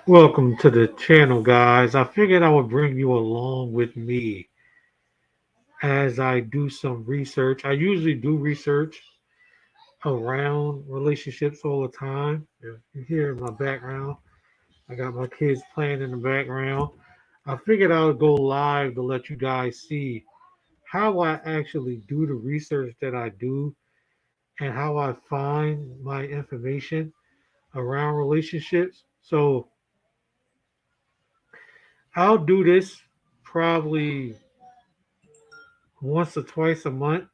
Welcome to the channel, guys. I figured I would bring you along with me as I do some research. I usually do research around relationships all the time. If you hear in my background, I got my kids playing in the background. I figured I would go live to let you guys see how I actually do the research that I do and how I find my information around relationships. So I'll do this probably once or twice a month,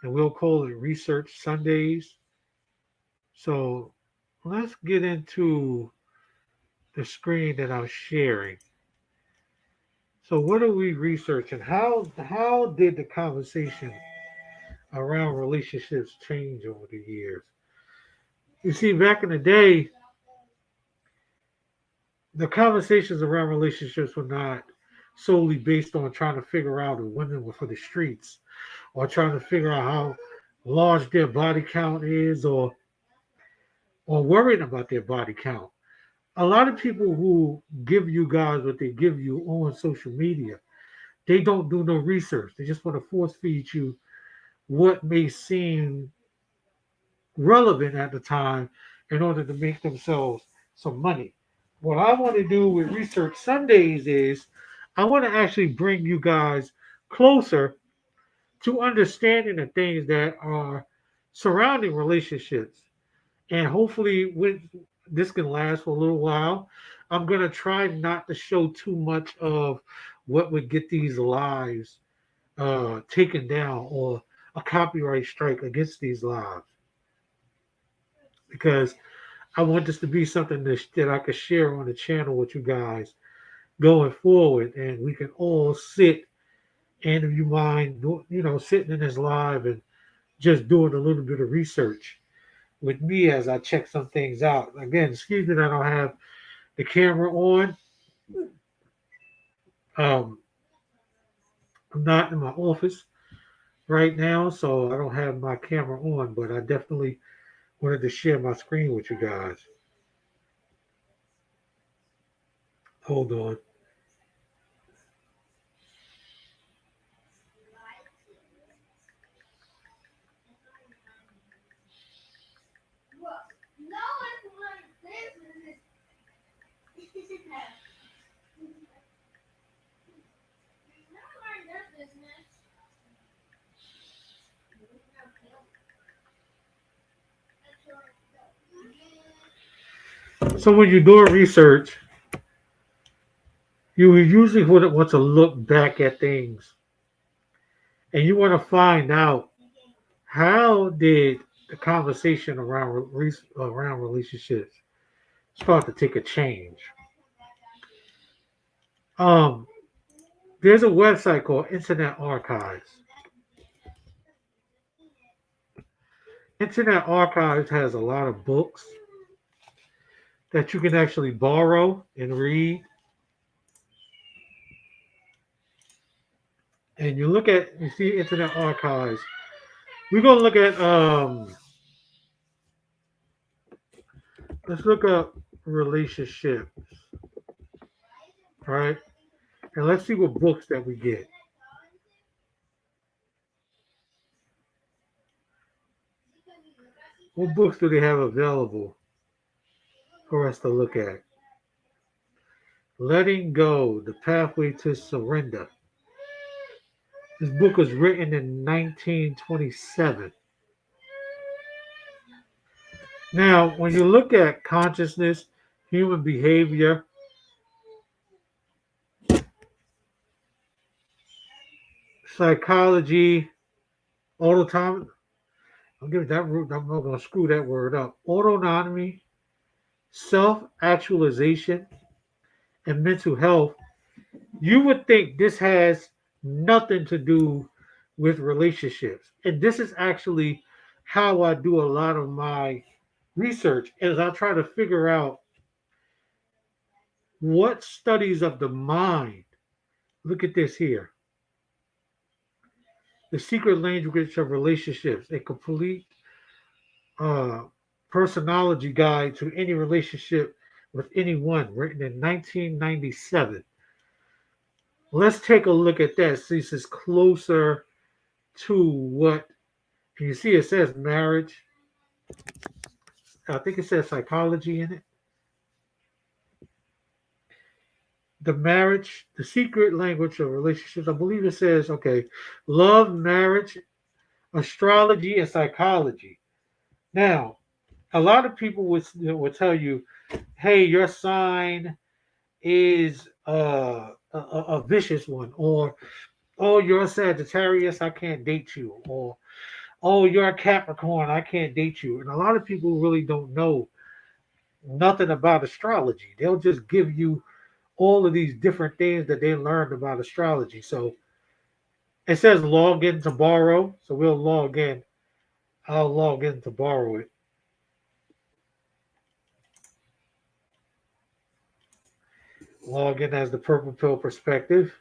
and we'll call it Research Sundays. So let's get into the screen that I'm sharing. So what are we researching? How did the conversation around relationships change over the years? You see, back in the day, the conversations around relationships were not solely based on trying to figure out if women were for the streets or trying to figure out how large their body count is or worrying about their body count. A lot of people who give you guys what they give you on social media, they don't do no research. They just want to force feed you what may seem relevant at the time in order to make themselves some money. What I want to do with Research Sundays is I want to actually bring you guys closer to understanding the things that are surrounding relationships. And hopefully, this can last for a little while. I'm gonna try not to show too much of what would get these lives taken down or a copyright strike against these lives, because I want this to be something that I could share on the channel with you guys going forward, and we can all sit and, if you mind, sitting in this live and just doing a little bit of research with me as I check some things out. Again, excuse me that I don't have the camera on. Um, I'm not in my office right now, so I don't have my camera on, but I definitely wanted to share my screen with you guys. Hold on. So when you're doing research, you usually want to look back at things, and you want to find out how did the conversation around relationships start to take a change. Um, there's a website called Internet Archives. Internet Archives has a lot of books that you can actually borrow and read. And you see Internet Archives. We're gonna look at let's look up relationships, right? And let's see what books that we get. What books do they have available for us to look at? Letting Go, The Pathway to Surrender. This book was written in 1927. Now, when you look at consciousness, human behavior, psychology, autonomy, I'll give it that root. I'm not going to screw that word up. Autonomy, self actualization, and mental health, you would think this has nothing to do with relationships. And this is actually how I do a lot of my research, as I try to figure out what studies of the mind. Look at this here. The Secret Language of Relationships, a complete uh, personality guide to any relationship with anyone, written in 1997. Let's take a look at that since it's closer to what you see. It says marriage. I think it says psychology in it. The marriage, the secret language of relationships. I believe it says, okay, love, marriage, astrology, and psychology. Now, a lot of people would tell you, hey, your sign is a vicious one, or oh, you're a Sagittarius, I can't date you, or oh, you're a Capricorn, I can't date you. And a lot of people really don't know nothing about astrology. They'll just give you all of these different things that they learned about astrology. So it says log in to borrow. So we'll log in. I'll log in to borrow it. Log in as the Purple Pill Perspective.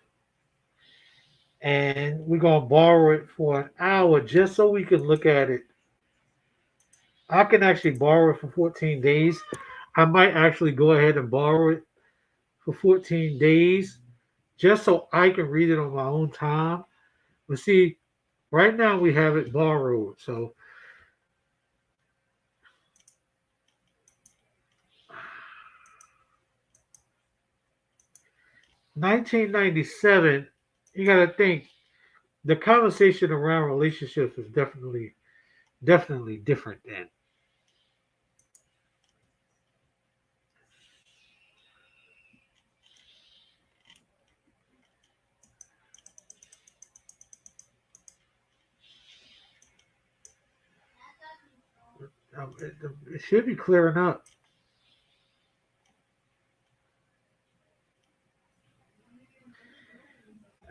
And we're going to borrow it for an hour just so we can look at it. I can actually borrow it for 14 days. I might actually go ahead and borrow it for 14 days just so I can read it on my own time. But see, right now we have it borrowed. So 1997, you got to think the conversation around relationships was definitely different then. It should be clearing up.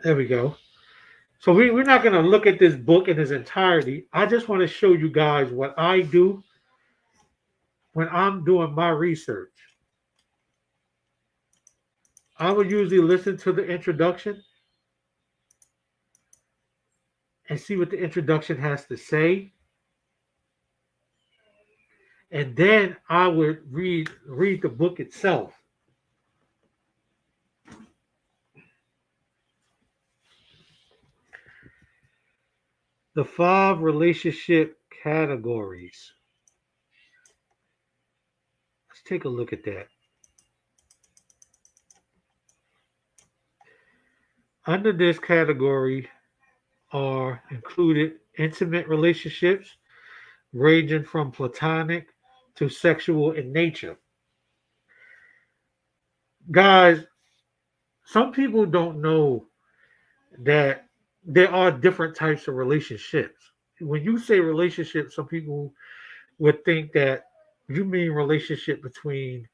There we go. So we're not going to look at this book in its entirety. I just want to show you guys what I do when I'm doing my research. I would usually listen to the introduction and see what the introduction has to say. And then I would read the book itself. The 5 relationship categories. Let's take a look at that. Under this category are included intimate relationships ranging from platonic to sexual in nature. Guys, some people don't know that there are different types of relationships. When you say relationship, some people would think that you mean relationship between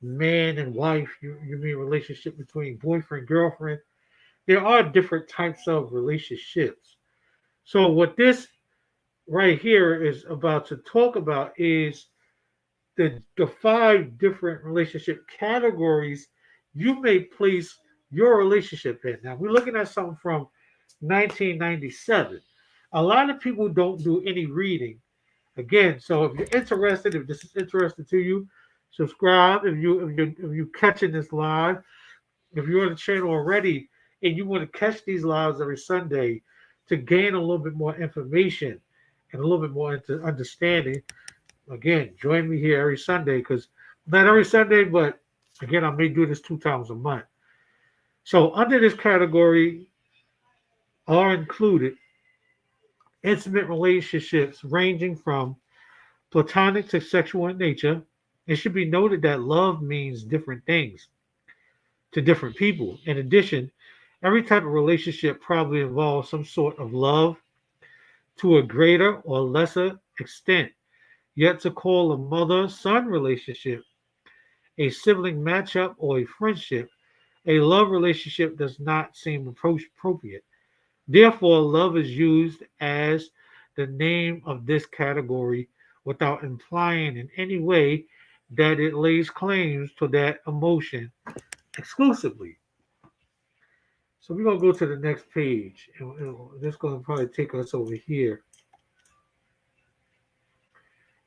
man and wife, you mean relationship between boyfriend, girlfriend. There are different types of relationships. So what this right here is about to talk about is the 5 different relationship categories you may place your relationship in. Now we're looking at something from 1997. A lot of people don't do any reading. Again, so if you're interested, if this is interesting to you, subscribe. If you catching this live, if you're on the channel already and you want to catch these lives every Sunday to gain a little bit more information and a little bit more into understanding, again, join me here every Sunday because not every Sunday, but again, I may do this 2 times a month. So under this category are included intimate relationships ranging from platonic to sexual in nature. It should be noted that love means different things to different people. In addition, every type of relationship probably involves some sort of love to a greater or lesser extent. Yet to call a mother son relationship a sibling matchup or a friendship, a love relationship does not seem appropriate. Therefore, love is used as the name of this category without implying in any way that it lays claims to that emotion exclusively. So we're going to go to the next page, and this is going to probably take us over here.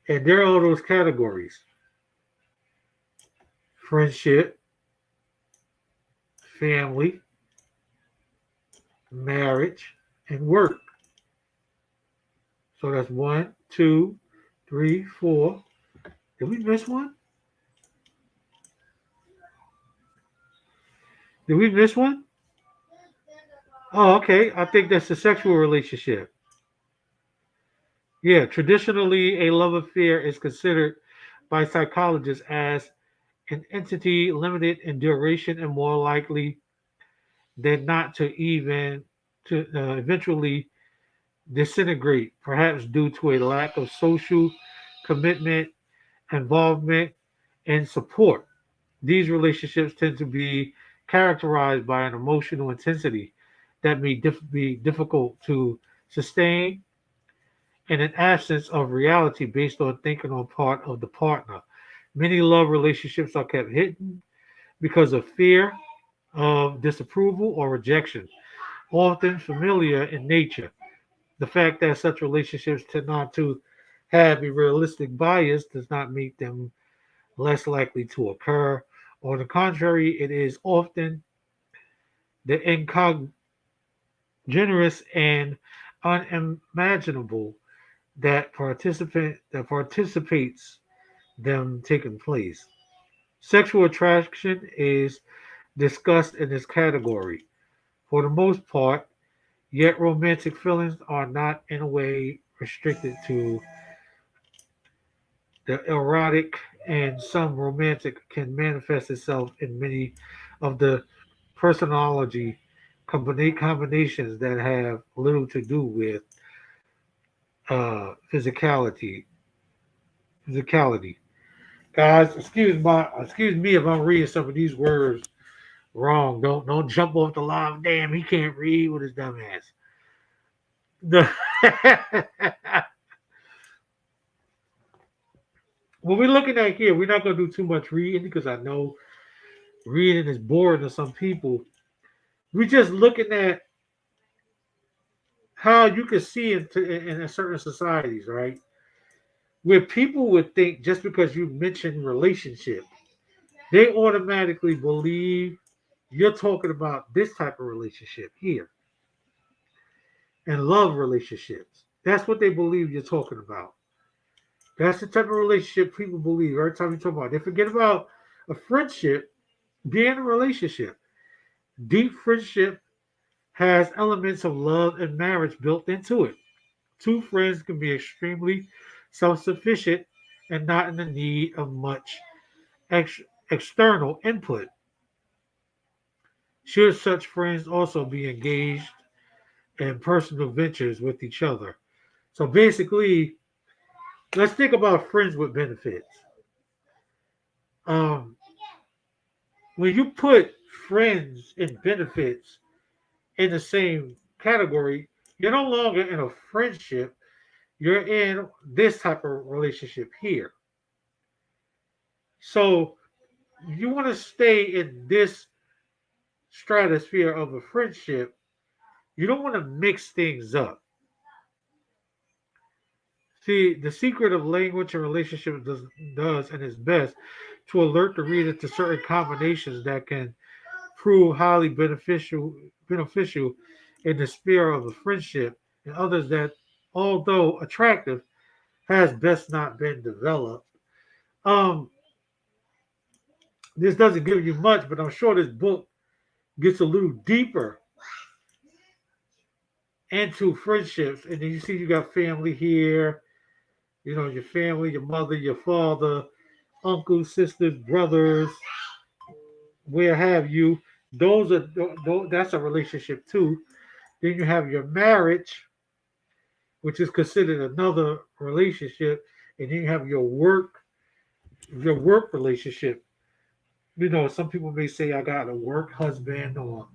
And there are all those categories. friendship, family, marriage, and work. So that's 1, 2, 3, 4. Did we miss one? Did we miss one? Oh, okay. I think that's the sexual relationship. Yeah, traditionally, a love affair is considered by psychologists as an entity limited in duration and more likely than not to eventually disintegrate, perhaps due to a lack of social commitment, involvement, and support. These relationships tend to be characterized by an emotional intensity that may be difficult to sustain and an absence of reality based on thinking on part of the partner. Many love relationships are kept hidden because of fear of disapproval or rejection, often familiar in nature. The fact that such relationships tend not to have a realistic bias does not make them less likely to occur. On the contrary, it is often the incongruous and unimaginable that participates them taking place. Sexual attraction is discussed in this category for the most part, yet romantic feelings are not in a way restricted to the erotic, and some romantic can manifest itself in many of the personality combinations that have little to do with physicality. Physicality, guys. Excuse me if I'm reading some of these words wrong. Don't jump off the line. Damn, he can't read with his dumb ass. The what we're looking at here, we're not going to do too much reading because I know reading is boring to some people. We're just looking at how you can see in certain societies, right? Where people would think just because you mention relationship, they automatically believe you're talking about this type of relationship here and love relationships. That's what they believe you're talking about. That's the type of relationship people believe every time you talk about it. They forget about a friendship being a relationship. Deep friendship has elements of love and marriage built into it. Two friends can be extremely self sufficient and not in the need of much ex- external input. Should such friends also be engaged in personal ventures with each other? So basically, let's think about friends with benefits. Um, when you put friends and benefits in the same category, you're no longer in a friendship, you're in this type of relationship here. So you want to stay in this stratosphere of a friendship. You don't want to mix things up. See, the secret of language and relationship does and is best to alert the reader to certain combinations that can prove highly beneficial in the sphere of a friendship, and others that, although attractive, has best not been developed. Um, this doesn't give you much, but I'm sure this book gets a little deeper into friendships. And then you see you got family here, you know, your family, your mother, your father, uncles, sisters, brothers, where have you. That's a relationship too. Then you have your marriage, which is considered another relationship, and then you have your work relationship. You know, some people may say I got a work husband or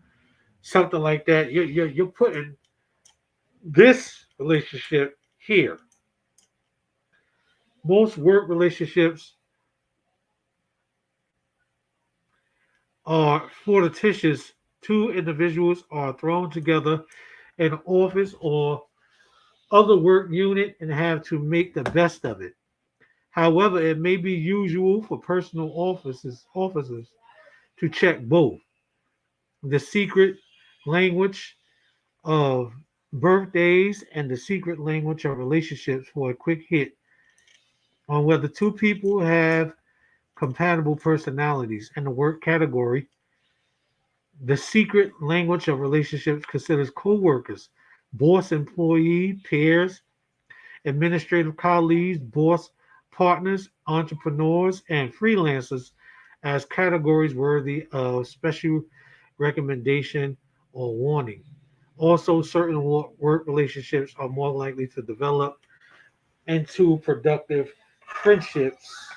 something like that. You're putting this relationship here. Most work relationships are fortuitous. Two individuals are thrown together in an office or other work unit and have to make the best of it. However, it may be usual for personal officers to check both the secret language of birthdays and the secret language of relationships for a quick hit on whether two people have compatible personalities. In the work category, the secret language of relationships considers co-workers, boss employee, peers, administrative colleagues, boss partners, entrepreneurs, and freelancers as categories worthy of special recommendation or warning. Also, certain work relationships are more likely to develop into productive friendships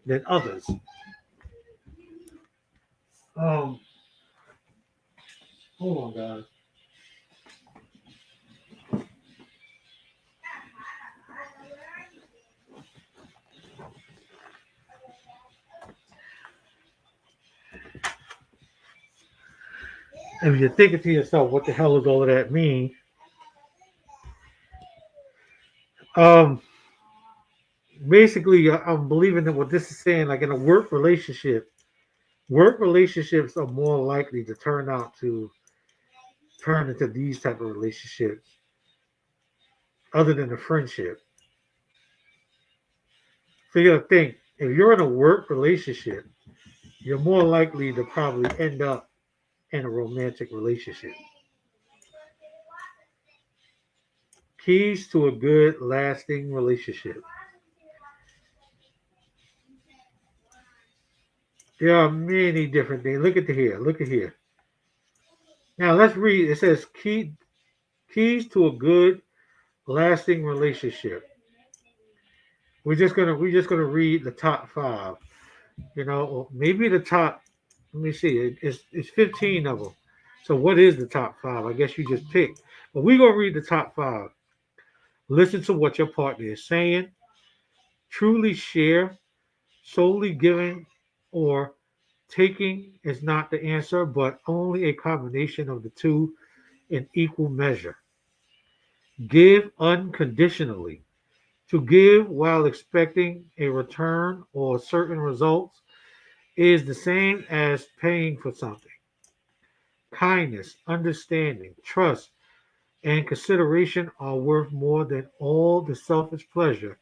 than others. Um, Hold on, guys. If you're thinking to yourself, what the hell does all of that mean? Um, Basically, I'm believing that what this is saying, like in a work relationships are more likely to turn into these type of relationships, other than a friendship. So you gotta think, if you're in a work relationship, you're more likely to probably end up in a romantic relationship. Keys to a good, lasting relationship. There are many different things. Look at the here. Look at here. Now let's read. It says keys to a good, lasting relationship. We're just gonna read the top five. Or maybe the top. Let me see. It's 15 of them. So what is the top five? I guess you just pick. But we're gonna read the top five. Listen to what your partner is saying. Truly share. Solely giving or taking is not the answer, but only a combination of the two in equal measure. Give unconditionally. To give while expecting a return or certain results is the same as paying for something. Kindness, understanding, trust, and consideration are worth more than all the selfish pleasure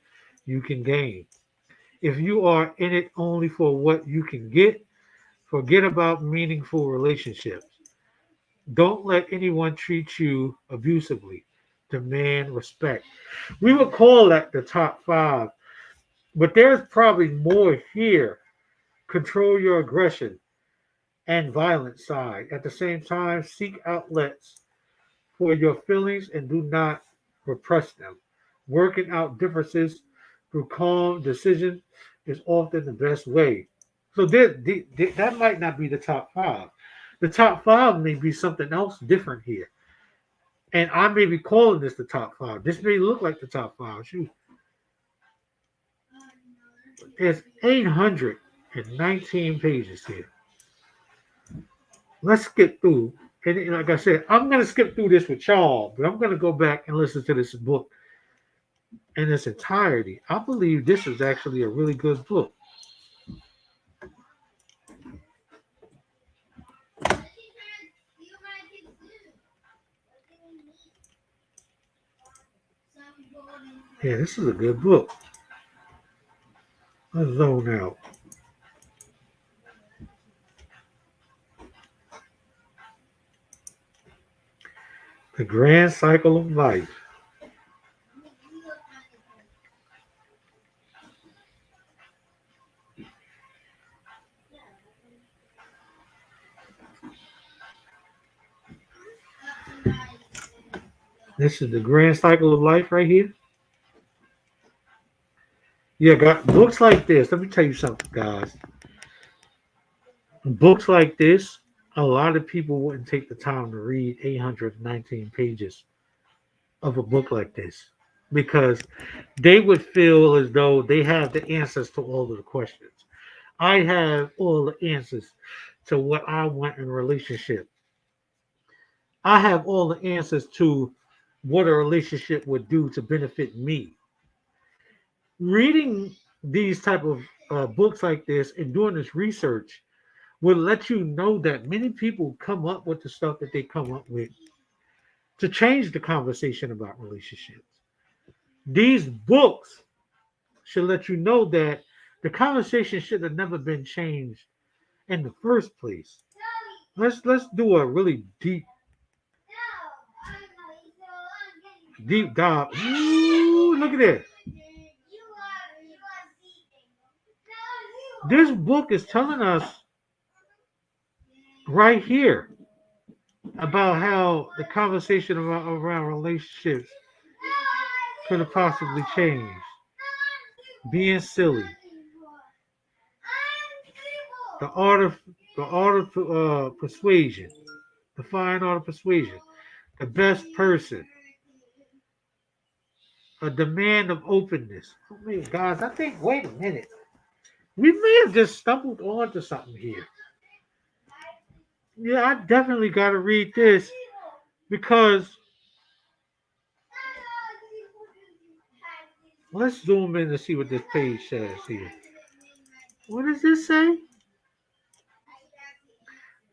you can gain. If you are in it only for what you can get, forget about meaningful relationships. Don't let anyone treat you abusively. Demand respect. We would call that the top five, but there's probably more here. Control your aggression and violent side. At the same time, seek outlets for your feelings and do not repress them. Working out differences through calm decision is often the best way. So that might not be the top five. The top five may be something else different here. And I may be calling this the top five. This may look like the top five. Shoot, there's 819 pages here. Let's skip through. And like I said, I'm going to skip through this with y'all, but I'm going to go back and listen to this book in its entirety. I believe this is actually a really good book. Yeah, this is a good book. Let's zone out. The Grand Cycle of Life. This is the Grand Cycle of Life right here. Yeah, got books like this. Let me tell you something, guys. Books like this, a lot of people wouldn't take the time to read 819 pages of a book like this because they would feel as though they have the answers to all of the questions. I have all the answers to what I want in a relationship. I have all the answers to what a relationship would do to benefit me. Reading these type of books like this and doing this research will let you know that many people come up with the stuff that they come up with to change the conversation about relationships. These books should let you know that the conversation should have never been changed in the first place. Let's do a really deep dive. Ooh, look at this. This book is telling us right here about how the conversation around relationships could have possibly changed. Being silly, the art of persuasion, the fine art of persuasion, the best person, a demand of openness. Oh man, guys, I think. Wait a minute. We may have just stumbled onto something here. Yeah, I definitely got to read this because let's zoom in to see what this page says here. What does this say?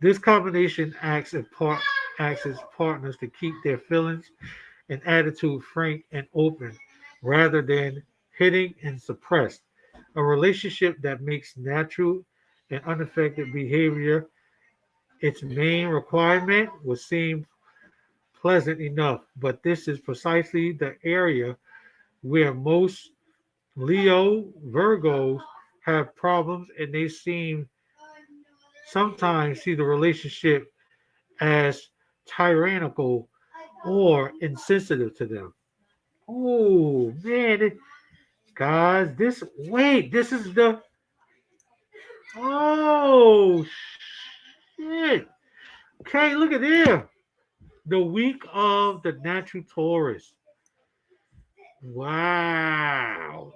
This combination acts as partners to keep their feelings and attitude frank and open rather than hidden and suppressed. A relationship that makes natural and unaffected behavior its main requirement would seem pleasant enough, but this is precisely the area where most Leo Virgos have problems and they seem sometimes see the relationship as tyrannical or insensitive to them. Oh man, guys, this is the oh shit. Okay, look at there. The week of the natural Taurus. Wow.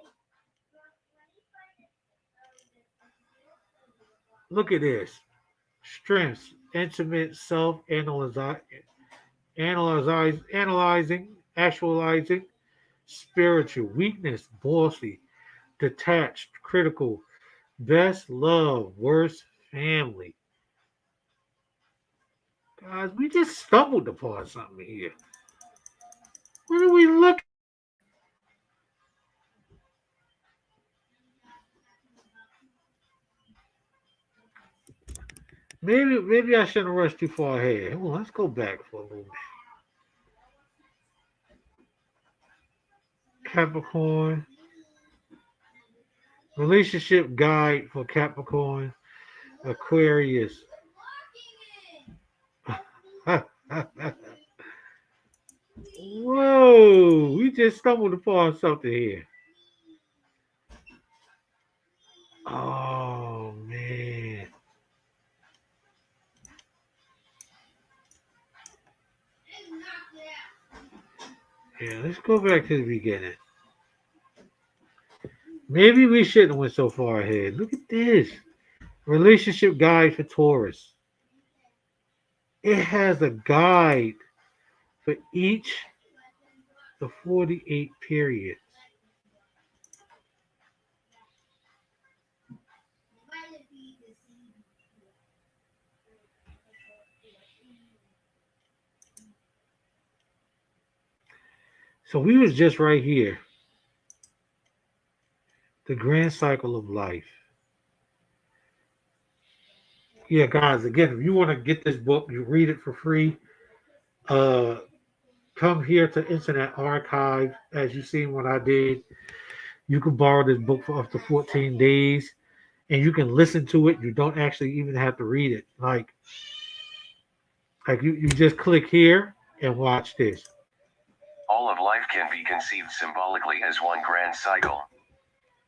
Look at this. Strengths, intimate analyzing, actualizing, spiritual, weakness, bossy, detached, critical, best love, worst family. Guys, we just stumbled upon something here. What are we looking? Maybe I shouldn't rush too far ahead. Well, let's go back for a little bit. Capricorn. Relationship guide for Capricorn, Aquarius. Whoa, we just stumbled upon something here. Oh man. Yeah, let's go back to the beginning. Maybe we shouldn't have went so far ahead. Look at this. Relationship guide for Taurus. It has a guide for each of the 48 periods. So we was just right here. The grand cycle of life. Yeah, guys, again, if you want to get this book, you read it for free. Uh come here to Internet Archive. As you seen what I did. You can borrow this book for up to 14 days and you can listen to it. You don't actually even have to read it. Like you just click here and watch this. All of life can be conceived symbolically as one grand cycle.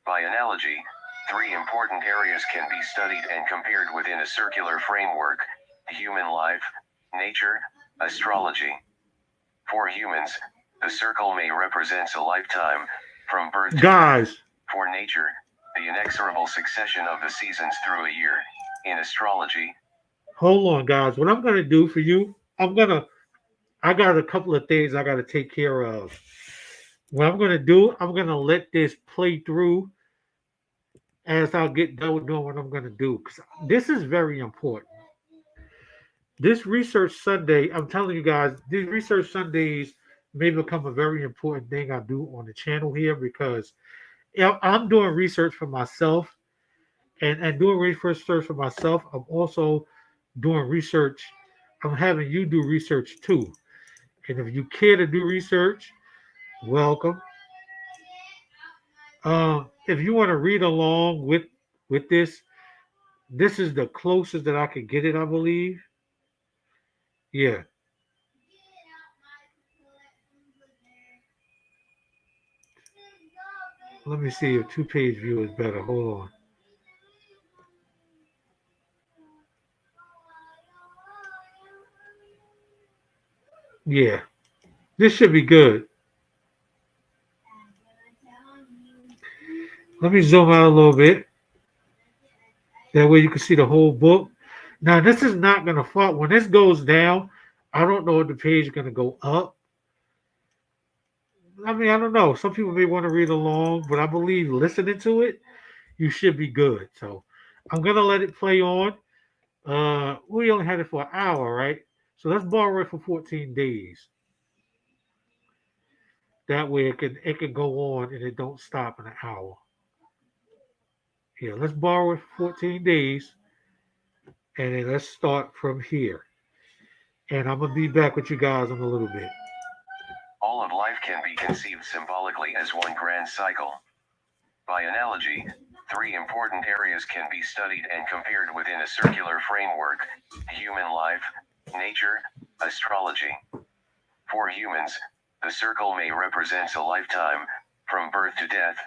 By analogy, three important areas can be studied and compared within a circular framework: human life, nature, astrology. For humans, the circle may represent a lifetime, from birth to Guys, death. For nature, the inexorable succession of the seasons through a year. In astrology, hold on, guys. What I'm gonna do for you, I got a couple of things I gotta take care of. What I'm gonna do, I'm gonna let this play through as I'll get done with doing what I'm going to do. Because this is very important. This Research Sunday, I'm telling you guys, these Research Sundays may become a very important thing I do on the channel here because I'm doing research for myself and doing research for myself. I'm also doing research. I'm having you do research too. And if you care to do research, welcome. If you want to read along with this is the closest that I could get it, I believe. Yeah. Let me see if two-page view is better. Hold on. Yeah. This should be good. Let me zoom out a little bit. That way you can see the whole book. Now this is not gonna fall. When this goes down, I don't know if the page is gonna go up. I mean, I don't know. Some people may want to read along, but I believe listening to it, you should be good. So I'm gonna let it play on. We only had it for an hour, right? So let's borrow it for 14 days. That way it can go on and it don't stop in an hour. Yeah, let's borrow it for 14 days and then let's start from here. And I'm gonna be back with you guys in a little bit. All of life can be conceived symbolically as one grand cycle. By analogy, three important areas can be studied and compared within a circular framework: human life, nature, astrology. For humans, the circle may represent a lifetime, from birth to death.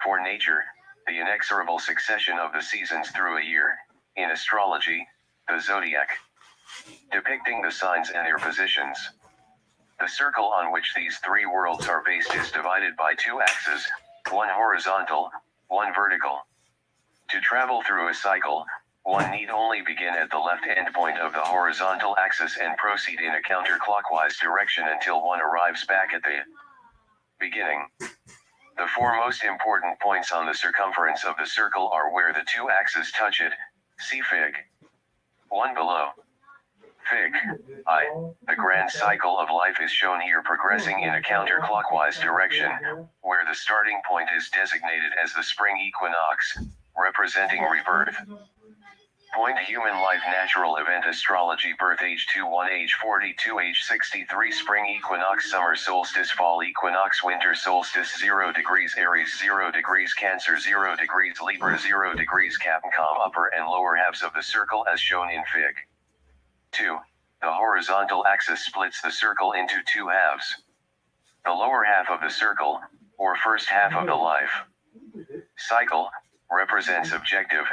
For nature, the inexorable succession of the seasons through a year. In astrology, the zodiac, depicting the signs and their positions. The circle on which these three worlds are based is divided by two axes, one horizontal, one vertical. To travel through a cycle, one need only begin at the left endpoint of the horizontal axis and proceed in a counterclockwise direction until one arrives back at the beginning. The four most important points on the circumference of the circle are where the two axes touch it. See Fig. 1 below. Fig. I. The grand cycle of life is shown here progressing in a counterclockwise direction, where the starting point is designated as the spring equinox, representing rebirth. Point human life natural event astrology birth age 21 age 42 age 63 spring equinox summer solstice fall equinox winter solstice 0 degrees Aries 0 degrees Cancer 0 degrees Libra 0 degrees Capricorn upper and lower halves of the circle as shown in Fig. 2. The horizontal axis splits the circle into two halves. The lower half of the circle, or first half of the life cycle, represents objective,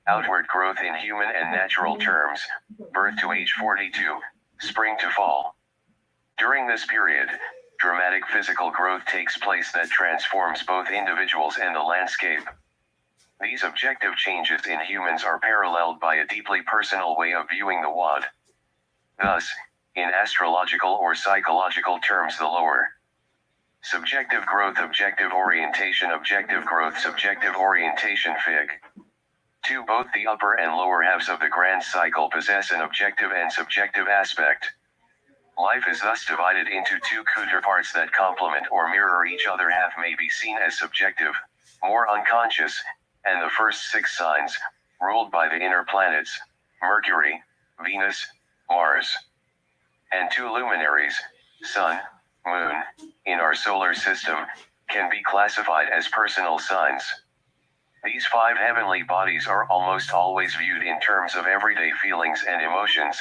outward growth in human and natural terms, birth to age 42, spring to fall. During this period, dramatic physical growth takes place that transforms both individuals and the landscape. These objective changes in humans are paralleled by a deeply personal way of viewing the world. Thus, in astrological or psychological terms, the lower subjective growth, objective orientation, subjective orientation Fig. 2. Both the upper and lower halves of the grand cycle possess an objective and subjective aspect. Life is thus divided into two counterparts that complement or mirror each other. Half may be seen as subjective, more unconscious, and the first six signs, ruled by the inner planets, Mercury, Venus, Mars, and two luminaries, Sun, Moon, in our solar system, can be classified as personal signs. These five heavenly bodies are almost always viewed in terms of everyday feelings and emotions,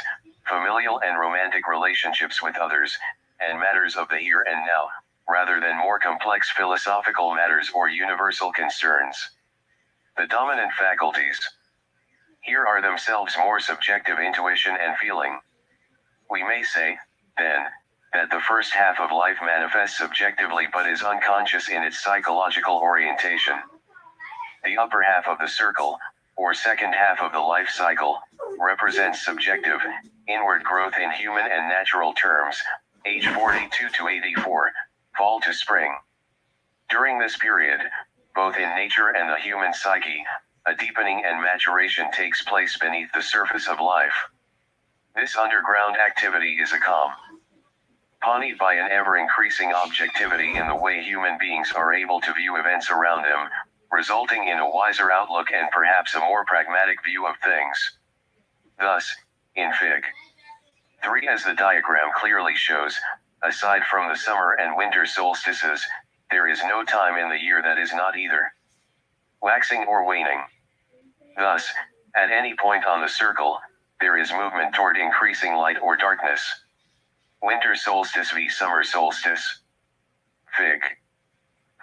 familial and romantic relationships with others, and matters of the here and now, rather than more complex philosophical matters or universal concerns. The dominant faculties here are themselves more subjective intuition and feeling. We may say, then, that the first half of life manifests subjectively but is unconscious in its psychological orientation. The upper half of the circle, or second half of the life cycle, represents subjective, inward growth in human and natural terms, age 42 to 84, fall to spring. During this period, both in nature and the human psyche, a deepening and maturation takes place beneath the surface of life. This underground activity is accompanied by an ever-increasing objectivity in the way human beings are able to view events around them, resulting in a wiser outlook and perhaps a more pragmatic view of things. Thus, in Fig. 3, as the diagram clearly shows, aside from the summer and winter solstices, there is no time in the year that is not either waxing or waning. Thus, at any point on the circle, there is movement toward increasing light or darkness. Winter solstice v summer solstice. Fig.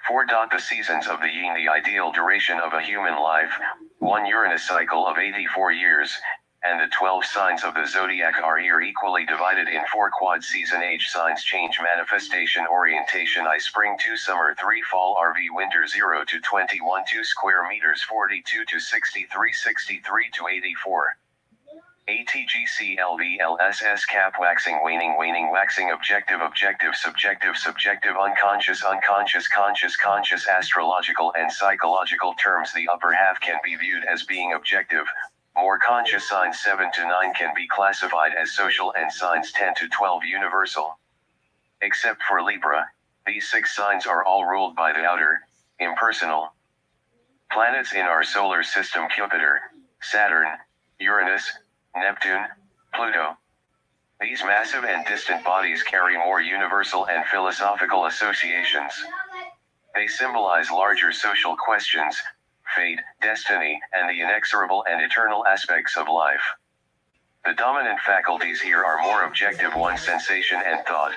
4. The seasons of the yin, the ideal duration of a human life, one Uranus cycle of 84 years, and the 12 signs of the zodiac are here equally divided in 4 quad season age signs: change, manifestation, orientation. I spring 2, summer 3, fall RV, winter 0 to 21, 2 square meters, 42 to 63, 63 to 84. ATGC LVLSS cap, waxing, waning, waning, waxing, objective, objective, subjective, subjective, unconscious, unconscious, conscious, conscious. Astrological and psychological terms: the upper half can be viewed as being objective. More conscious signs 7 to 9 can be classified as social, and signs 10 to 12 universal. Except for Libra, these 6 signs are all ruled by the outer, impersonal planets in our solar system: Jupiter, Saturn, Uranus, Neptune, Pluto. These massive and distant bodies carry more universal and philosophical associations. They symbolize larger social questions, fate, destiny, and the inexorable and eternal aspects of life. The dominant faculties here are more objective ones: sensation and thought.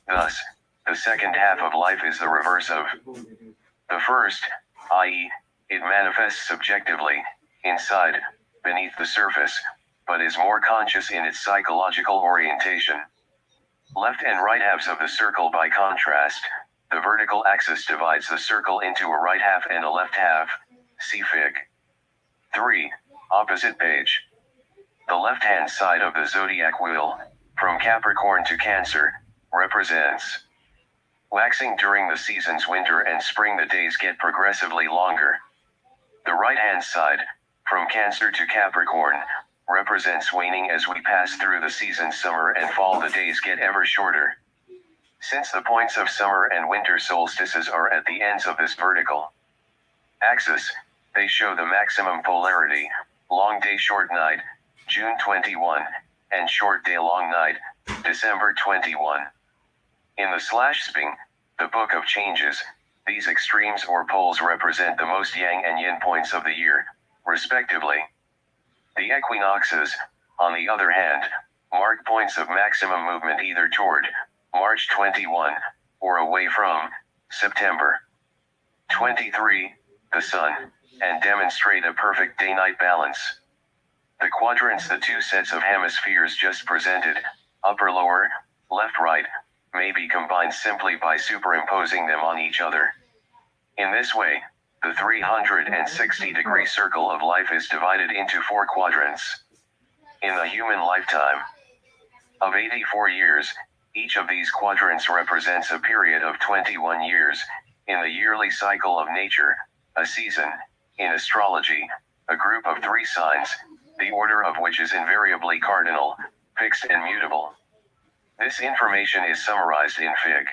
Thus, the second half of life is the reverse of the first, i.e., it manifests subjectively, inside, beneath the surface, but is more conscious in its psychological orientation. Left and right halves of the circle. By contrast, the vertical axis divides the circle into a right half and a left half. See Fig. 3, opposite page. The left-hand side of the zodiac wheel, from Capricorn to Cancer, represents waxing. During the seasons winter and spring, the days get progressively longer. The right-hand side, from Cancer to Capricorn, represents waning. As we pass through the seasons summer and fall, the days get ever shorter. Since the points of summer and winter solstices are at the ends of this vertical axis, they show the maximum polarity: long day, short night, June 21, and short day, long night, December 21. In the Slashsping, the Book of Changes, these extremes or poles represent the most yang and yin points of the year, respectively. The equinoxes, on the other hand, mark points of maximum movement either toward March 21, or away from September 23, the sun, and demonstrate a perfect day-night balance. The quadrants, the 2 sets of hemispheres just presented, upper-lower, left-right, may be combined simply by superimposing them on each other. In this way, the 360-degree circle of life is divided into 4 quadrants. In the human lifetime of 84 years, each of these quadrants represents a period of 21 years. In the yearly cycle of nature, a season, in astrology, a group of 3 signs, the order of which is invariably cardinal, fixed and mutable. This information is summarized in Fig.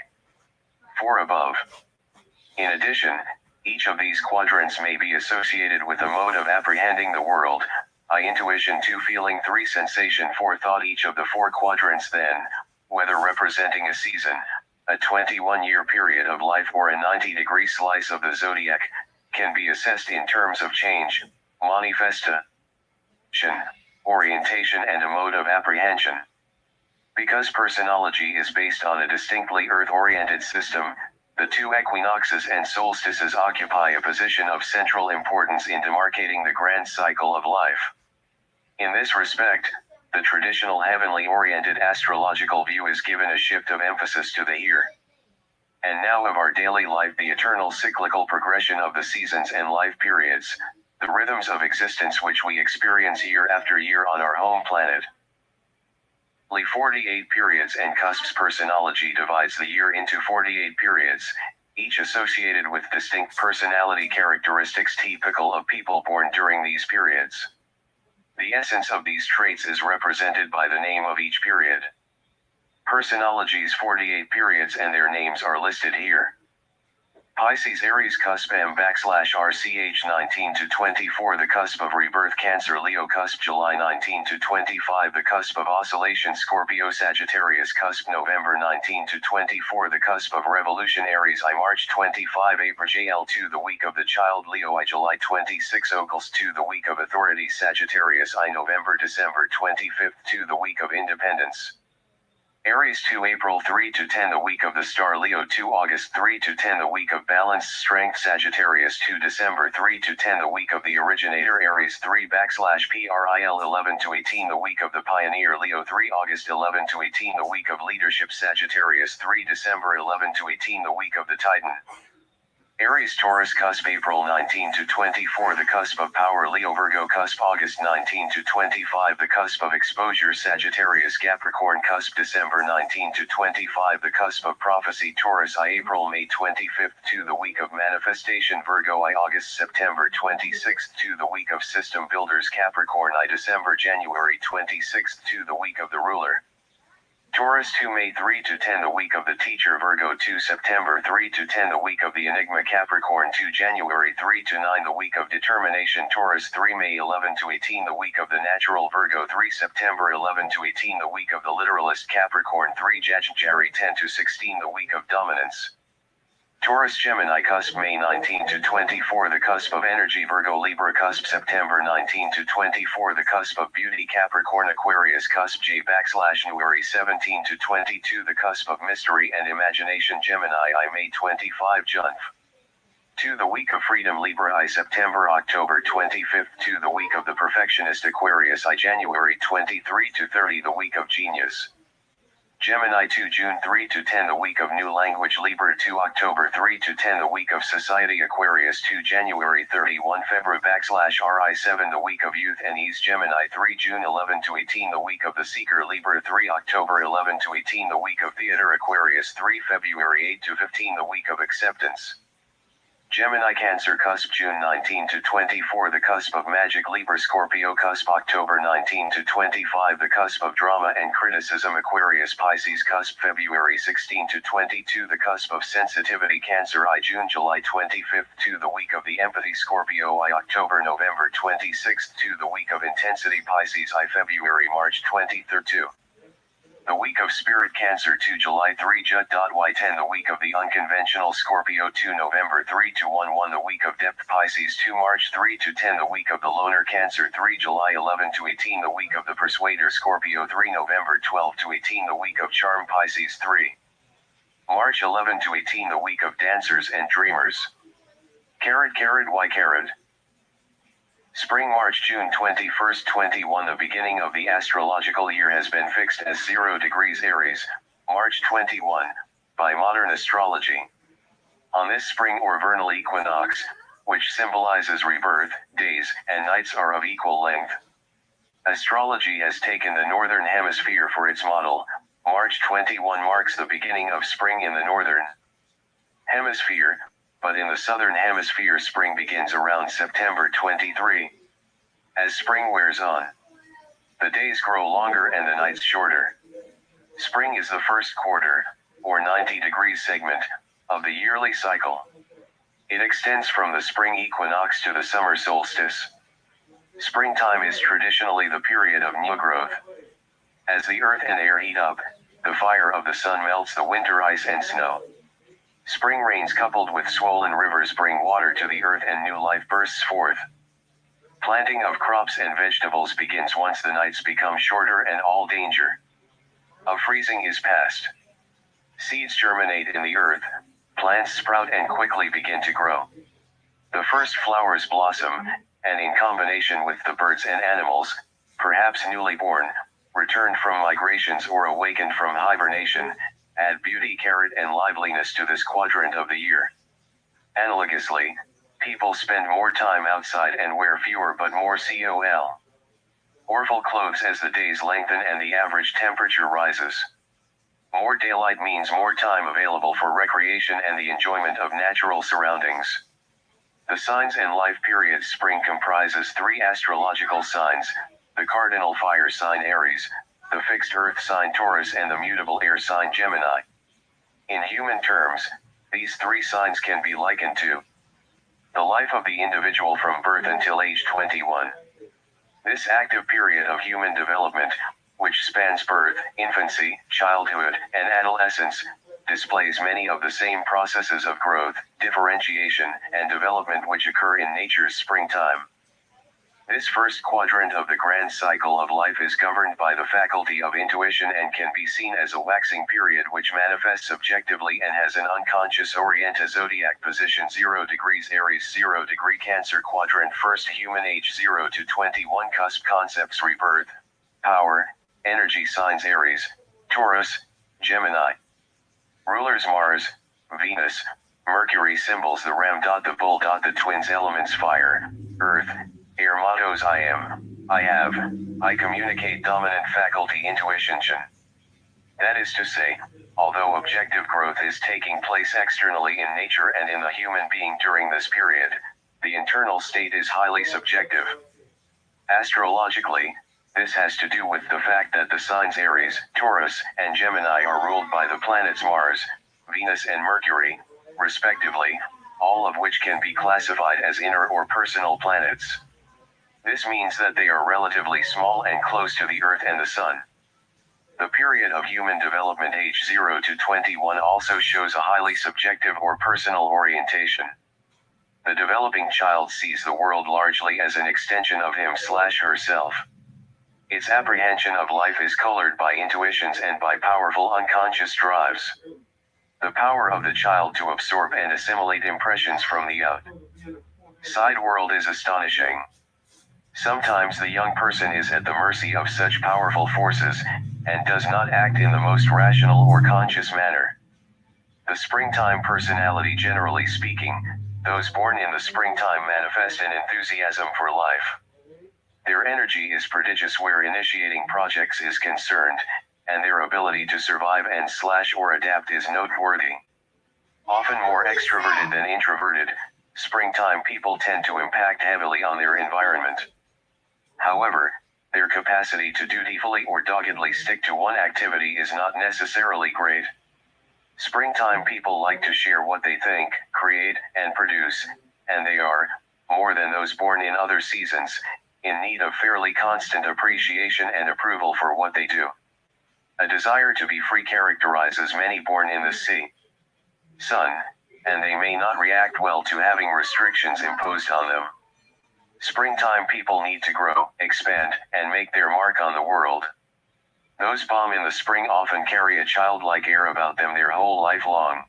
4 above. In addition, each of these quadrants may be associated with a mode of apprehending the world: I, intuition; 2, feeling; 3, sensation; 4, thought. Each of the 4 quadrants then, whether representing a season, a 21-year period of life, or a 90-degree slice of the zodiac, can be assessed in terms of change, manifestation, orientation, and a mode of apprehension. Because personology is based on a distinctly Earth-oriented system, the 2 equinoxes and solstices occupy a position of central importance in demarcating the grand cycle of life. In this respect, the traditional heavenly-oriented astrological view is given a shift of emphasis to the here and now of our daily life, the eternal cyclical progression of the seasons and life periods, the rhythms of existence which we experience year after year on our home planet. 48 periods and cusps. Personology divides the year into 48 periods, each associated with distinct personality characteristics typical of people born during these periods. The essence of these traits is represented by the name of each period. Personology's 48 periods and their names are listed here. Pisces Aries cusp M/RCH 19 to 24 the cusp of rebirth Cancer Leo cusp July 19 to 25 the cusp of oscillation Scorpio Sagittarius cusp November 19 to 24 the cusp of revolution Aries I March 25 April JL2 the week of the child Leo I July 26 Occulus 2 the week of authority Sagittarius I November December 25 2 the week of independence Aries 2 April 3 to 10 the week of the star Leo 2 August 3 to 10 the week of balanced strength Sagittarius 2 December 3 to 10 the week of the originator Aries 3/PRIL 11 to 18 the week of the pioneer Leo 3 August 11 to 18 the week of leadership Sagittarius 3 December 11 to 18 the week of the Titan Aries Taurus cusp April 19 to 24 the cusp of power Leo Virgo cusp August 19 to 25 the cusp of exposure Sagittarius Capricorn cusp December 19 to 25 the cusp of prophecy Taurus I April May 25 to the week of manifestation Virgo I August September 26 to the week of system builders Capricorn I December January 26 to the week of the ruler Taurus 2 May 3 to 10 the week of the teacher Virgo 2 September 3 to 10 the week of the enigma Capricorn 2 January 3 to 9 the week of determination Taurus 3 May 11 to 18 the week of the natural Virgo 3 September 11 to 18 the week of the literalist Capricorn 3 January 10 to 16 the week of dominance Taurus Gemini cusp May 19 to 24 the cusp of energy Virgo Libra cusp September 19 to 24 the cusp of beauty Capricorn Aquarius cusp J/January 17 to 22 the cusp of mystery and imagination Gemini I May 25 Junf 2 the week of freedom Libra I September October 25 to the week of the perfectionist Aquarius I January 23 to 30 the week of genius Gemini 2 June 3 to 10 the week of new language Libra 2 October 3 to 10 the week of society Aquarius 2 January 31 February /RI 7 the week of youth and ease Gemini 3 June 11 to 18 the week of the seeker Libra 3 October 11 to 18 the week of theater Aquarius 3 February 8 to 15 the week of acceptance Gemini Cancer cusp June 19 to 24 the cusp of magic Libra Scorpio cusp October 19 to 25 the cusp of drama and criticism Aquarius Pisces cusp February 16 to 22 the cusp of sensitivity Cancer I June July 25 to the week of the empathy Scorpio I October November 26 to the week of intensity Pisces I February March 23 to the week of spirit Cancer 2 July 3 Jut.Y10 the week of the unconventional Scorpio 2 November 3 to 1 the week of depth Pisces 2 March 3 to 10 the week of the loner Cancer 3 July 11 to 18 the week of the persuader Scorpio 3 November 12 to 18 the week of charm Pisces 3 March 11 to 18 the week of dancers and dreamers Why Spring March June 21 21 the beginning of the astrological year has been fixed as 0 degrees Aries, March 21, by modern astrology. On this spring or vernal equinox, which symbolizes rebirth, days and nights are of equal length. Astrology has taken the northern hemisphere for its model. March 21 marks the beginning of spring in the northern hemisphere, but in the southern hemisphere spring begins around September 23. As spring wears on, the days grow longer and the nights shorter. Spring is the first quarter, or 90 degrees segment, of the yearly cycle. It extends from the spring equinox to the summer solstice. Springtime is traditionally the period of new growth. As the earth and air heat up, the fire of the sun melts the winter ice and snow. Spring rains coupled with swollen rivers bring water to the earth and new life bursts forth. Planting of crops and vegetables begins once the nights become shorter and all danger of freezing is past. Seeds germinate in the earth, plants sprout and quickly begin to grow. The first flowers blossom, and in combination with the birds and animals, perhaps newly born, returned from migrations or awakened from hibernation, add beauty, and liveliness to this quadrant of the year. Analogously, people spend more time outside and wear fewer but more orval clothes as the days lengthen and the average temperature rises. More daylight means more time available for recreation and the enjoyment of natural surroundings. The signs and life period spring comprises 3 astrological signs: the cardinal fire sign Aries, the fixed earth sign Taurus, and the mutable air sign Gemini. In human terms, these 3 signs can be likened to the life of the individual from birth until age 21. This active period of human development, which spans birth, infancy, childhood, and adolescence, displays many of the same processes of growth, differentiation, and development which occur in nature's springtime. This first quadrant of the grand cycle of life is governed by the faculty of intuition and can be seen as a waxing period which manifests subjectively and has an unconscious oriented zodiac position 0 degrees Aries, 0 degree Cancer quadrant, first human age 0 to 21 cusp concepts rebirth, power, energy signs Aries, Taurus, Gemini. Rulers Mars, Venus, Mercury, symbols the ram, the bull, the twins, elements fire, earth, air, mottos I am, I have, I communicate, dominant faculty intuition. That is to say, although objective growth is taking place externally in nature and in the human being during this period, the internal state is highly subjective. Astrologically, this has to do with the fact that the signs Aries, Taurus, and Gemini are ruled by the planets Mars, Venus, and Mercury, respectively, all of which can be classified as inner or personal planets. This means that they are relatively small and close to the Earth and the Sun. The period of human development age 0 to 21 also shows a highly subjective or personal orientation. The developing child sees the world largely as an extension of him/herself. Its apprehension of life is colored by intuitions and by powerful unconscious drives. The power of the child to absorb and assimilate impressions from the outside world is astonishing. Sometimes the young person is at the mercy of such powerful forces, and does not act in the most rational or conscious manner. The springtime personality, generally speaking, those born in the springtime manifest an enthusiasm for life. Their energy is prodigious where initiating projects is concerned, and their ability to survive and/or adapt is noteworthy. Often more extroverted than introverted, springtime people tend to impact heavily on their environment. However, their capacity to dutifully or doggedly stick to one activity is not necessarily great. Springtime people like to share what they think, create, and produce, and they are, more than those born in other seasons, in need of fairly constant appreciation and approval for what they do. A desire to be free characterizes many born in the sun, and they may not react well to having restrictions imposed on them. Springtime people need to grow, expand, and make their mark on the world. Those born in the spring often carry a childlike air about them their whole life long.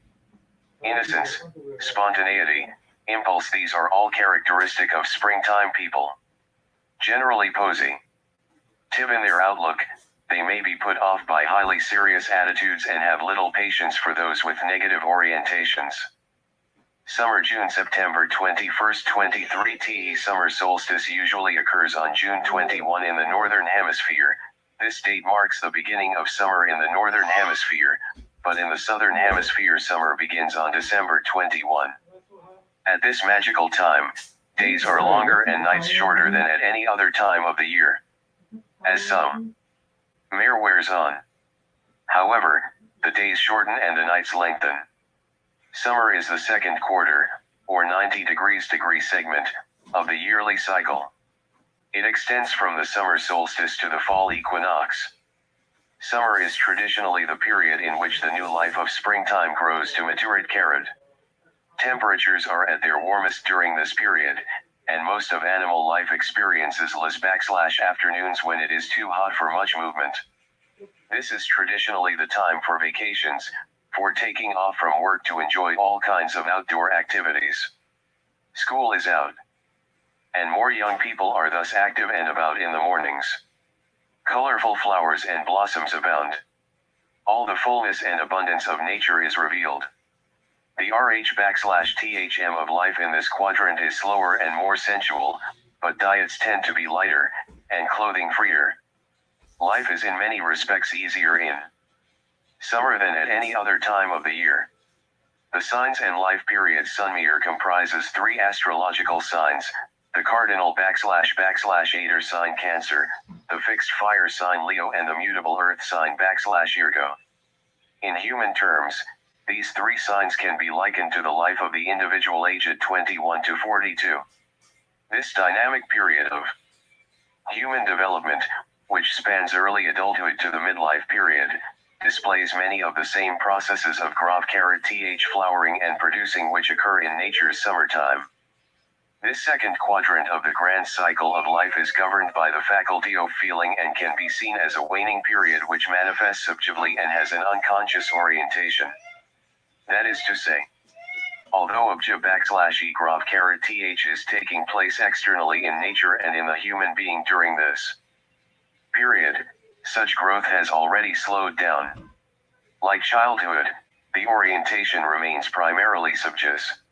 Innocence, spontaneity, impulse, these are all characteristic of springtime people. Generally posy. In their outlook, they may be put off by highly serious attitudes and have little patience for those with negative orientations. Summer June September 21st 23 TE Summer solstice usually occurs on June 21 in the Northern Hemisphere. This date marks the beginning of summer in the Northern Hemisphere, but in the Southern Hemisphere summer begins on December 21. At this magical time, days are longer and nights shorter than at any other time of the year. As summer wears on, however, the days shorten and the nights lengthen. Summer is the second quarter, or 90 degree segment, of the yearly cycle. It extends from the summer solstice to the fall equinox. Summer is traditionally the period in which the new life of springtime grows to maturity. Temperatures are at their warmest during this period, and most of animal life experiences less/afternoons when it is too hot for much movement. This is traditionally the time for vacations, for taking off from work to enjoy all kinds of outdoor activities. School is out, and more young people are thus active and about in the mornings. Colorful flowers and blossoms abound. All the fullness and abundance of nature is revealed. The RH/THM of life in this quadrant is slower and more sensual, but diets tend to be lighter, and clothing freer. Life is in many respects easier in summer than at any other time of the year. The signs and life period Sunmeer comprises 3 astrological signs: the cardinal / Ader sign Cancer, the fixed fire sign Leo, and the mutable earth sign / Virgo. In human terms, these 3 signs can be likened to the life of the individual aged 21 to 42. This dynamic period of human development, which spans early adulthood to the midlife period, displays many of the same processes of th flowering and producing which occur in nature's summertime. This second quadrant of the grand cycle of life is governed by the faculty of feeling and can be seen as a waning period which manifests subjectively and has an unconscious orientation. That is to say, although obja / th is taking place externally in nature and in the human being during this period, such growth has already slowed down. Like childhood, the orientation remains primarily subjus.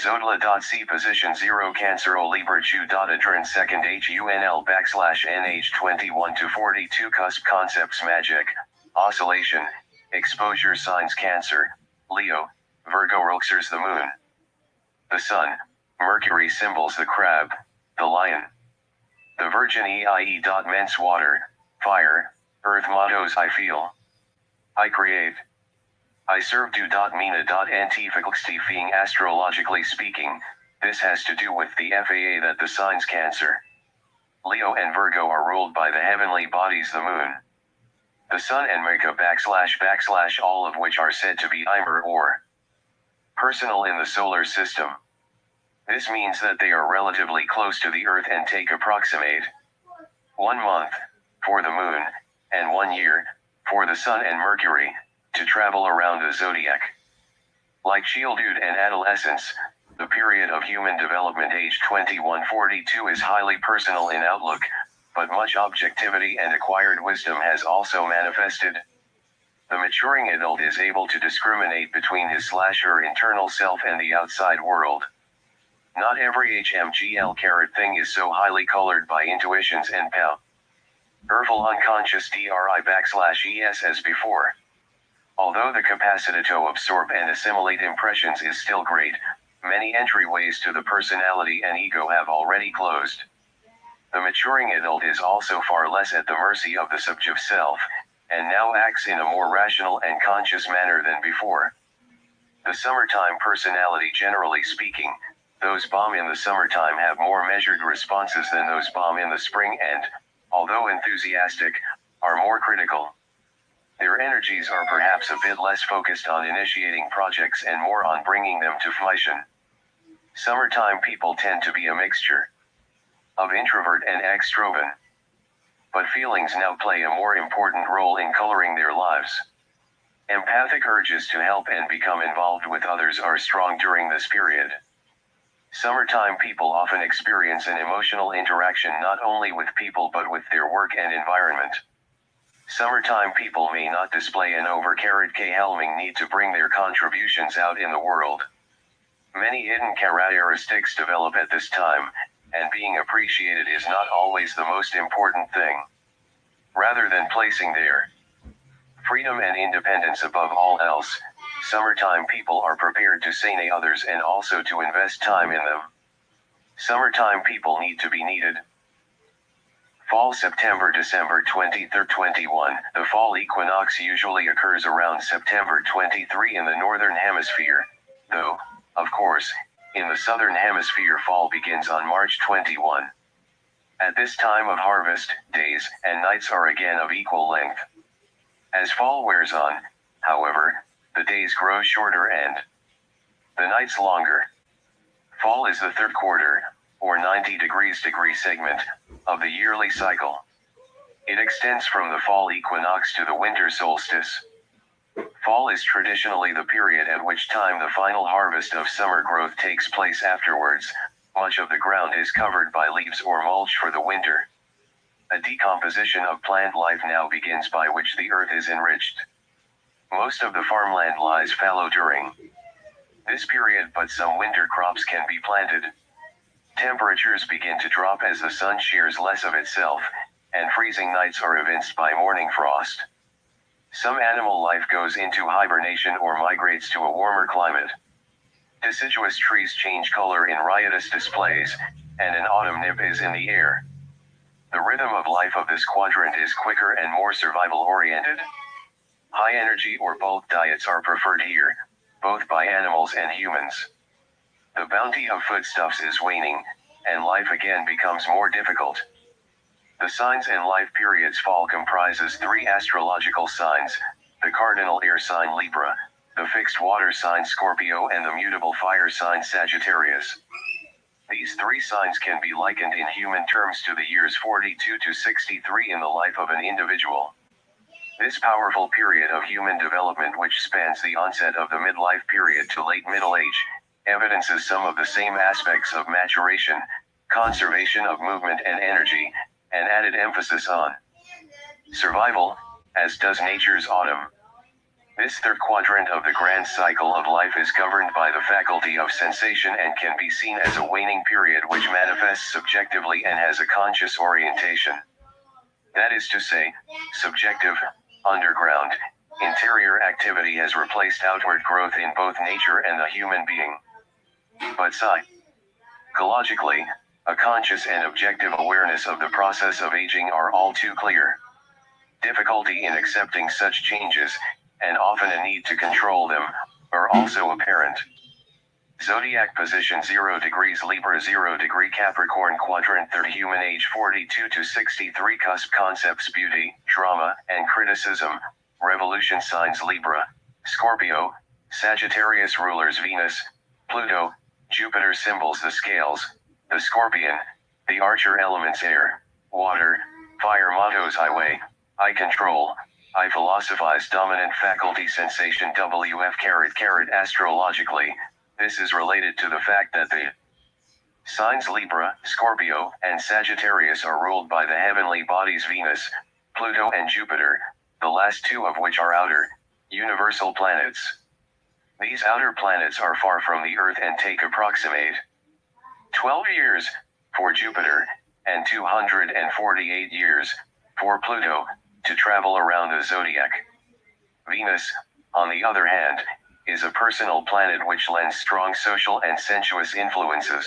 Zodla.c position 0 Cancer O Libra Chu.adren second HUNL / NH 21 to 42 cusp concepts magic, oscillation, exposure signs Cancer, Leo, Virgo Roxers the moon. The sun, Mercury symbols the crab, the lion. The Virgin EIE. Mens water, fire, earth mottos I feel, I create, I serve do. Mina. Antificalstifying astrologically speaking, this has to do with the FAA that the signs Cancer, Leo and Virgo are ruled by the heavenly bodies the moon, the sun and Mecca / all of which are said to be Imer or personal in the solar system. This means that they are relatively close to the Earth and take approximate 1 month, for the moon, and 1 year, for the sun and Mercury, to travel around the zodiac. Like childhood and adolescence, the period of human development age 21-42 is highly personal in outlook, but much objectivity and acquired wisdom has also manifested. The maturing adult is able to discriminate between his / her internal self and the outside world. Not every HMGL thing is so highly colored by intuitions and powerful unconscious DRI / ES as before. Although the capacity to absorb and assimilate impressions is still great, many entryways to the personality and ego have already closed. The maturing adult is also far less at the mercy of the subjective self, and now acts in a more rational and conscious manner than before. The summertime personality, generally speaking, those born in the summertime have more measured responses than those born in the spring and, although enthusiastic, are more critical. Their energies are perhaps a bit less focused on initiating projects and more on bringing them to fruition. Summertime people tend to be a mixture of introvert and extrovert. But feelings now play a more important role in coloring their lives. Empathic urges to help and become involved with others are strong during this period. Summertime people often experience an emotional interaction not only with people but with their work and environment. Summertime people may not display an overhelming need to bring their contributions out in the world. Many hidden characteristics develop at this time, and being appreciated is not always the most important thing. Rather than placing their freedom and independence above all else, summertime people are prepared to say nay others and also to invest time in them. Summertime people need to be needed. Fall September-December 23-21. The fall equinox usually occurs around September 23 in the northern hemisphere, though, of course, in the southern hemisphere fall begins on March 21. At this time of harvest, days and nights are again of equal length. As fall wears on, however, the days grow shorter and the nights longer. Fall is the third quarter, or 90-degree segment, of the yearly cycle. It extends from the fall equinox to the winter solstice. Fall is traditionally the period at which time the final harvest of summer growth takes place. Afterwards, much of the ground is covered by leaves or mulch for the winter. A decomposition of plant life now begins by which the earth is enriched. Most of the farmland lies fallow during this period, but some winter crops can be planted. Temperatures begin to drop as the sun shears less of itself, and freezing nights are evinced by morning frost. Some animal life goes into hibernation or migrates to a warmer climate. Deciduous trees change color in riotous displays, and an autumn nip is in the air. The rhythm of life of this quadrant is quicker and more survival-oriented. High energy or bulk diets are preferred here, both by animals and humans. The bounty of foodstuffs is waning, and life again becomes more difficult. The signs and life periods fall comprises 3 astrological signs: the cardinal air sign Libra, the fixed water sign Scorpio, and the mutable fire sign Sagittarius. These 3 signs can be likened in human terms to the years 42 to 63 in the life of an individual. This powerful period of human development, which spans the onset of the midlife period to late middle age, evidences some of the same aspects of maturation, conservation of movement and energy, and added emphasis on survival, as does nature's autumn. This third quadrant of the grand cycle of life is governed by the faculty of sensation and can be seen as a waning period which manifests subjectively and has a conscious orientation. That is to say, subjective, underground, interior activity has replaced outward growth in both nature and the human being. But psychologically, a conscious and objective awareness of the process of aging are all too clear. Difficulty in accepting such changes, and often a need to control them, are also apparent. Zodiac position 0 degrees Libra, 0 degree Capricorn, quadrant 3, human age 42 to 63, cusp concepts beauty, drama, and criticism, revolution signs Libra, Scorpio, Sagittarius, rulers Venus, Pluto, Jupiter, symbols the scales, the scorpion, the archer, elements air, water, fire, mottos highway, I control, I philosophize, dominant faculty sensation WF astrologically. This is related to the fact that the signs Libra, Scorpio, and Sagittarius are ruled by the heavenly bodies Venus, Pluto, and Jupiter, the last 2 of which are outer, universal planets. These outer planets are far from the Earth and take approximate 12 years for Jupiter, and 248 years for Pluto, to travel around the zodiac. Venus, on the other hand, is a personal planet which lends strong social and sensuous influences.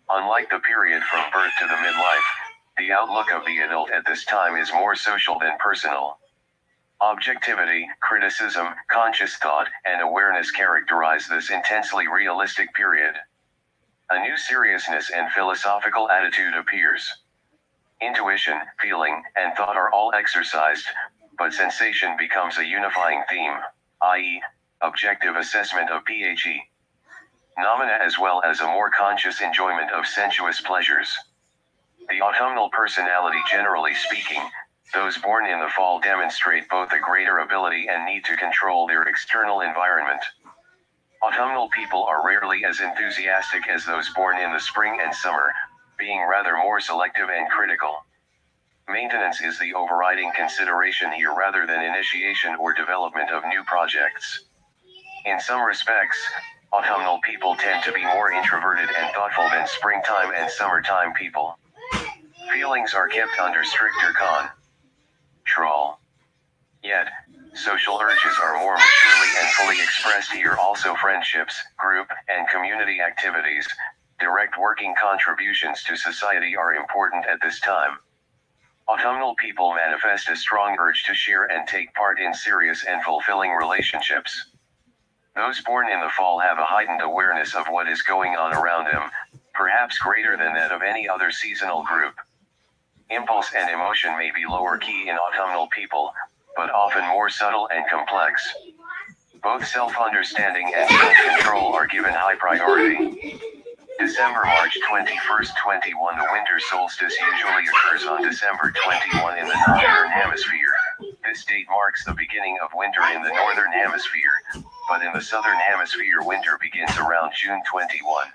Unlike the period from birth to the midlife, the outlook of the adult at this time is more social than personal. Objectivity, criticism, conscious thought, and awareness characterize this intensely realistic period. A new seriousness and philosophical attitude appears. Intuition, feeling, and thought are all exercised, but sensation becomes a unifying theme, i.e., objective assessment of phenomena as well as a more conscious enjoyment of sensuous pleasures. The autumnal personality, generally speaking, those born in the fall demonstrate both a greater ability and need to control their external environment. Autumnal people are rarely as enthusiastic as those born in the spring and summer, being rather more selective and critical. Maintenance is the overriding consideration here rather than initiation or development of new projects. In some respects, autumnal people tend to be more introverted and thoughtful than springtime and summertime people. Feelings are kept under stricter control. Yet, social urges are more maturely and fully expressed here. Also, friendships, group, and community activities, direct working contributions to society are important at this time. Autumnal people manifest a strong urge to share and take part in serious and fulfilling relationships. Those born in the fall have a heightened awareness of what is going on around them, perhaps greater than that of any other seasonal group. Impulse and emotion may be lower key in autumnal people, but often more subtle and complex. Both self-understanding and self-control are given high priority. December-March 21st, 21. The winter solstice usually occurs on December 21 in the northern hemisphere. This date marks the beginning of winter in the northern hemisphere, but in the southern hemisphere winter begins around June 21.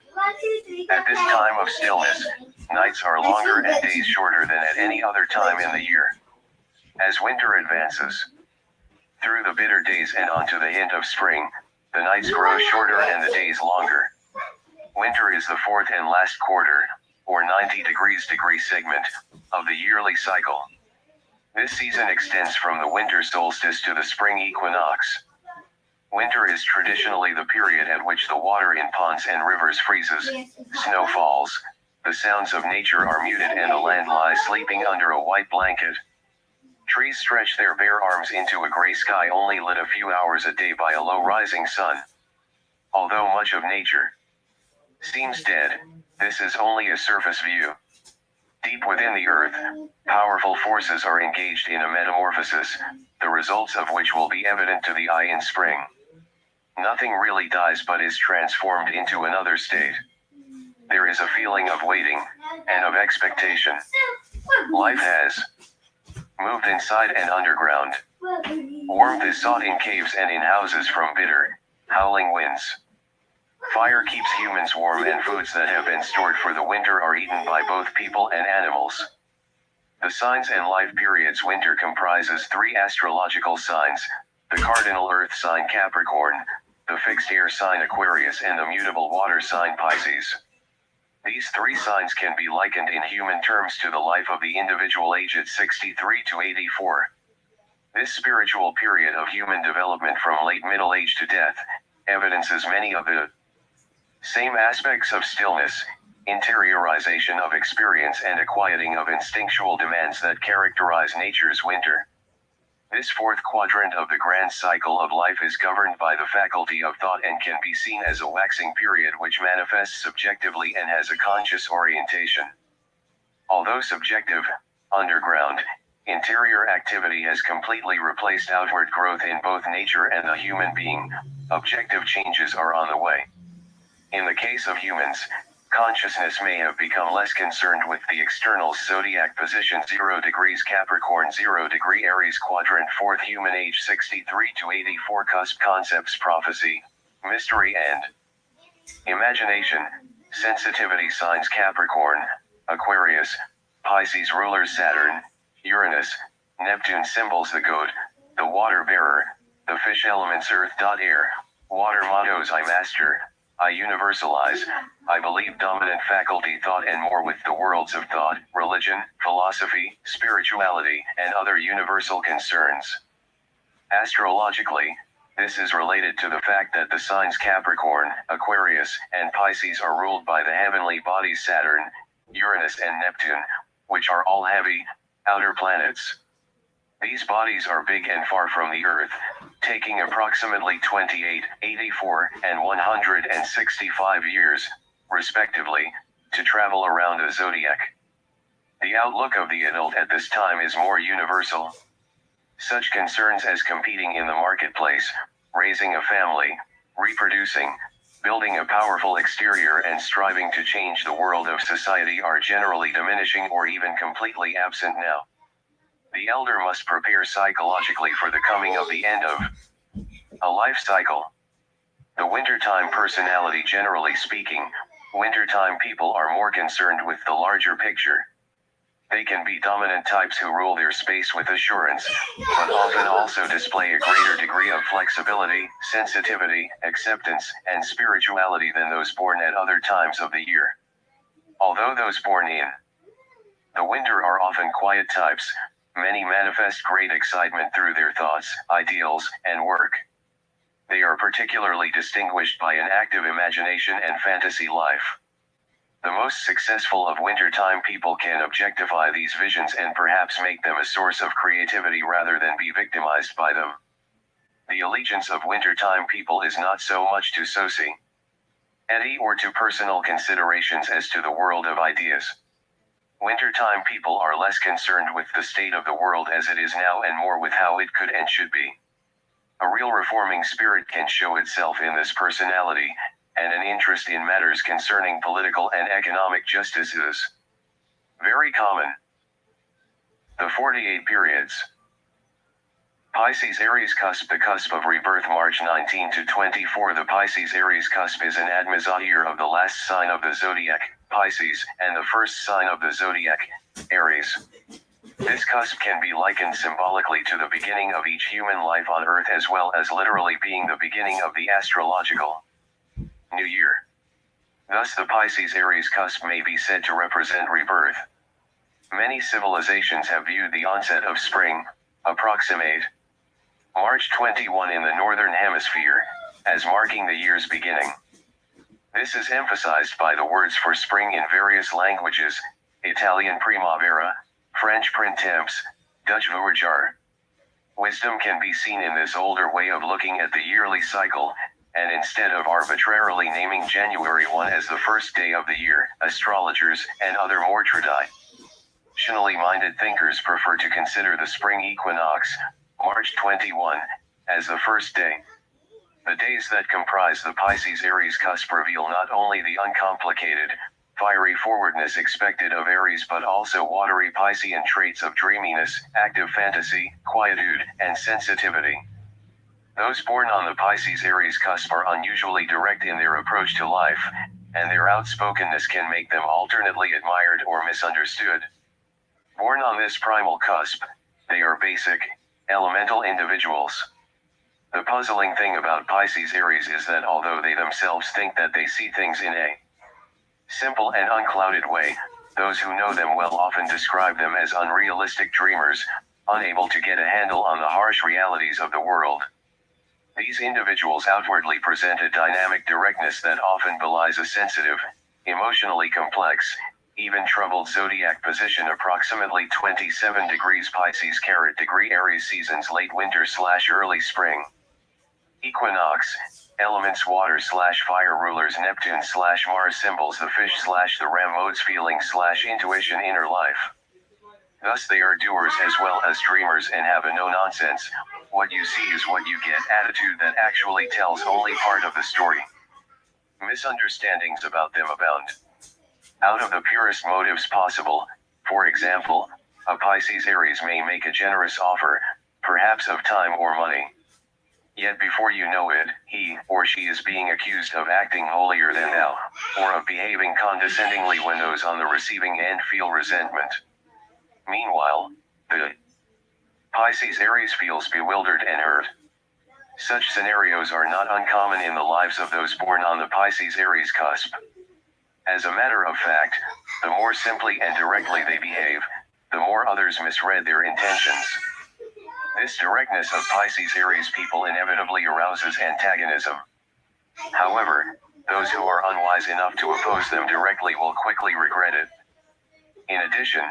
At this time of stillness, nights are longer and days shorter than at any other time in the year. As winter advances through the bitter days and onto the hint of spring, the nights grow shorter and the days longer. Winter is the 4th and last quarter, or 90 degree segment, of the yearly cycle. This season extends from the winter solstice to the spring equinox. Winter is traditionally the period at which the water in ponds and rivers freezes, snow falls, the sounds of nature are muted, and the land lies sleeping under a white blanket. Trees stretch their bare arms into a gray sky only lit a few hours a day by a low rising sun. Although much of nature seems dead, this is only a surface view. Deep within the earth, powerful forces are engaged in a metamorphosis, the results of which will be evident to the eye in spring. Nothing really dies but is transformed into another state. There is a feeling of waiting, and of expectation. Life has moved inside and underground. Warmth is sought in caves and in houses from bitter, howling winds. Fire keeps humans warm, and foods that have been stored for the winter are eaten by both people and animals. The signs and life periods. Winter comprises 3 astrological signs: the cardinal earth sign Capricorn, the fixed air sign Aquarius, and the mutable water sign Pisces. These 3 signs can be likened in human terms to the life of the individual aged 63 to 84. This spiritual period of human development from late middle age to death evidences many of the same aspects of stillness, interiorization of experience, and a quieting of instinctual demands that characterize nature's winter. This 4th quadrant of the grand cycle of life is governed by the faculty of thought and can be seen as a waxing period which manifests subjectively and has a conscious orientation. Although subjective, underground, interior activity has completely replaced outward growth in both nature and the human being, objective changes are on the way. In the case of humans, consciousness may have become less concerned with the external zodiac position: 0 degrees Capricorn, 0 degree Aries quadrant, 4th human age 63 to 84 cusp, concepts, prophecy, mystery and imagination, sensitivity signs Capricorn, Aquarius, Pisces rulers Saturn, Uranus, Neptune symbols the goat, the water bearer, the fish elements earth. Air, water mottos: I master, I universalize, I believe, dominant faculty thought, and more with the worlds of thought, religion, philosophy, spirituality, and other universal concerns. Astrologically, this is related to the fact that the signs Capricorn, Aquarius, and Pisces are ruled by the heavenly bodies Saturn, Uranus, and Neptune, which are all heavy, outer planets. These bodies are big and far from the Earth, taking approximately 28, 84, and 165 years, respectively, to travel around the zodiac. The outlook of the adult at this time is more universal. Such concerns as competing in the marketplace, raising a family, reproducing, building a powerful exterior, and striving to change the world of society are generally diminishing or even completely absent now. The elder must prepare psychologically for the coming of the end of a life cycle. The wintertime personality. Generally speaking, wintertime people are more concerned with the larger picture. They can be dominant types who rule their space with assurance, but often also display a greater degree of flexibility, sensitivity, acceptance, and spirituality than those born at other times of the year. Although those born in the winter are often quiet types, many manifest great excitement through their thoughts, ideals, and work. They are particularly distinguished by an active imagination and fantasy life. The most successful of wintertime people can objectify these visions and perhaps make them a source of creativity rather than be victimized by them. The allegiance of wintertime people is not so much to society or to personal considerations as to the world of ideas. Wintertime people are less concerned with the state of the world as it is now and more with how it could and should be. A real reforming spirit can show itself in this personality, and an interest in matters concerning political and economic justice is very common. The 48 periods. Pisces Aries cusp. The cusp of rebirth March 19 to 24. The Pisces Aries cusp is an admixture of the last sign of the zodiac, Pisces, and the first sign of the zodiac, Aries. This cusp can be likened symbolically to the beginning of each human life on Earth, as well as literally being the beginning of the astrological New Year. Thus the Pisces Aries cusp may be said to represent rebirth. Many civilizations have viewed the onset of spring, approximate March 21 in the Northern Hemisphere, as marking the year's beginning. This is emphasized by the words for spring in various languages: Italian primavera, French printemps, Dutch voorjaar. Wisdom can be seen in this older way of looking at the yearly cycle, and instead of arbitrarily naming January 1 as the first day of the year, astrologers and other more traditionally minded thinkers prefer to consider the spring equinox, March 21, as the first day. The days that comprise the Pisces-Aries cusp reveal not only the uncomplicated, fiery forwardness expected of Aries but also watery Piscean traits of dreaminess, active fantasy, quietude, and sensitivity. Those born on the Pisces-Aries cusp are unusually direct in their approach to life, and their outspokenness can make them alternately admired or misunderstood. Born on this primal cusp, they are basic, elemental individuals. The puzzling thing about Pisces-Aries is that although they themselves think that they see things in a simple and unclouded way, those who know them well often describe them as unrealistic dreamers, unable to get a handle on the harsh realities of the world. These individuals outwardly present a dynamic directness that often belies a sensitive, emotionally complex, even troubled zodiac position. Approximately 27 degrees Pisces ∠degree Aries seasons late winter/early spring. Equinox, elements water/fire rulers Neptune/Mars symbols the fish/the ram modes feeling/intuition inner life. Thus they are doers as well as dreamers and have a no-nonsense, what you see is what you get attitude that actually tells only part of the story. Misunderstandings about them abound. Out of the purest motives possible, for example, a Pisces-Aries may make a generous offer, perhaps of time or money. Yet before you know it, he or she is being accused of acting holier than thou, or of behaving condescendingly when those on the receiving end feel resentment. Meanwhile, the Pisces-Aries feels bewildered and hurt. Such scenarios are not uncommon in the lives of those born on the Pisces-Aries cusp. As a matter of fact, the more simply and directly they behave, the more others misread their intentions. This directness of Pisces-Aries people inevitably arouses antagonism. However, those who are unwise enough to oppose them directly will quickly regret it. In addition,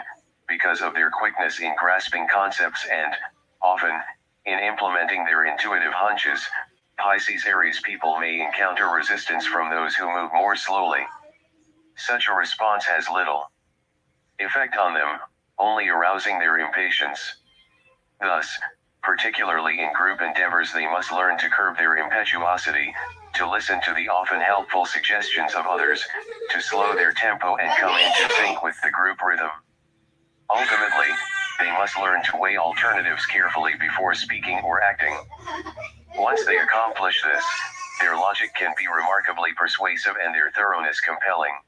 because of their quickness in grasping concepts and, often, in implementing their intuitive hunches, Pisces-Aries people may encounter resistance from those who move more slowly. Such a response has little effect on them, only arousing their impatience. Thus, particularly in group endeavors, they must learn to curb their impetuosity, to listen to the often helpful suggestions of others, to slow their tempo and come into sync with the group rhythm. Ultimately, they must learn to weigh alternatives carefully before speaking or acting. Once they accomplish this, their logic can be remarkably persuasive and their thoroughness compelling.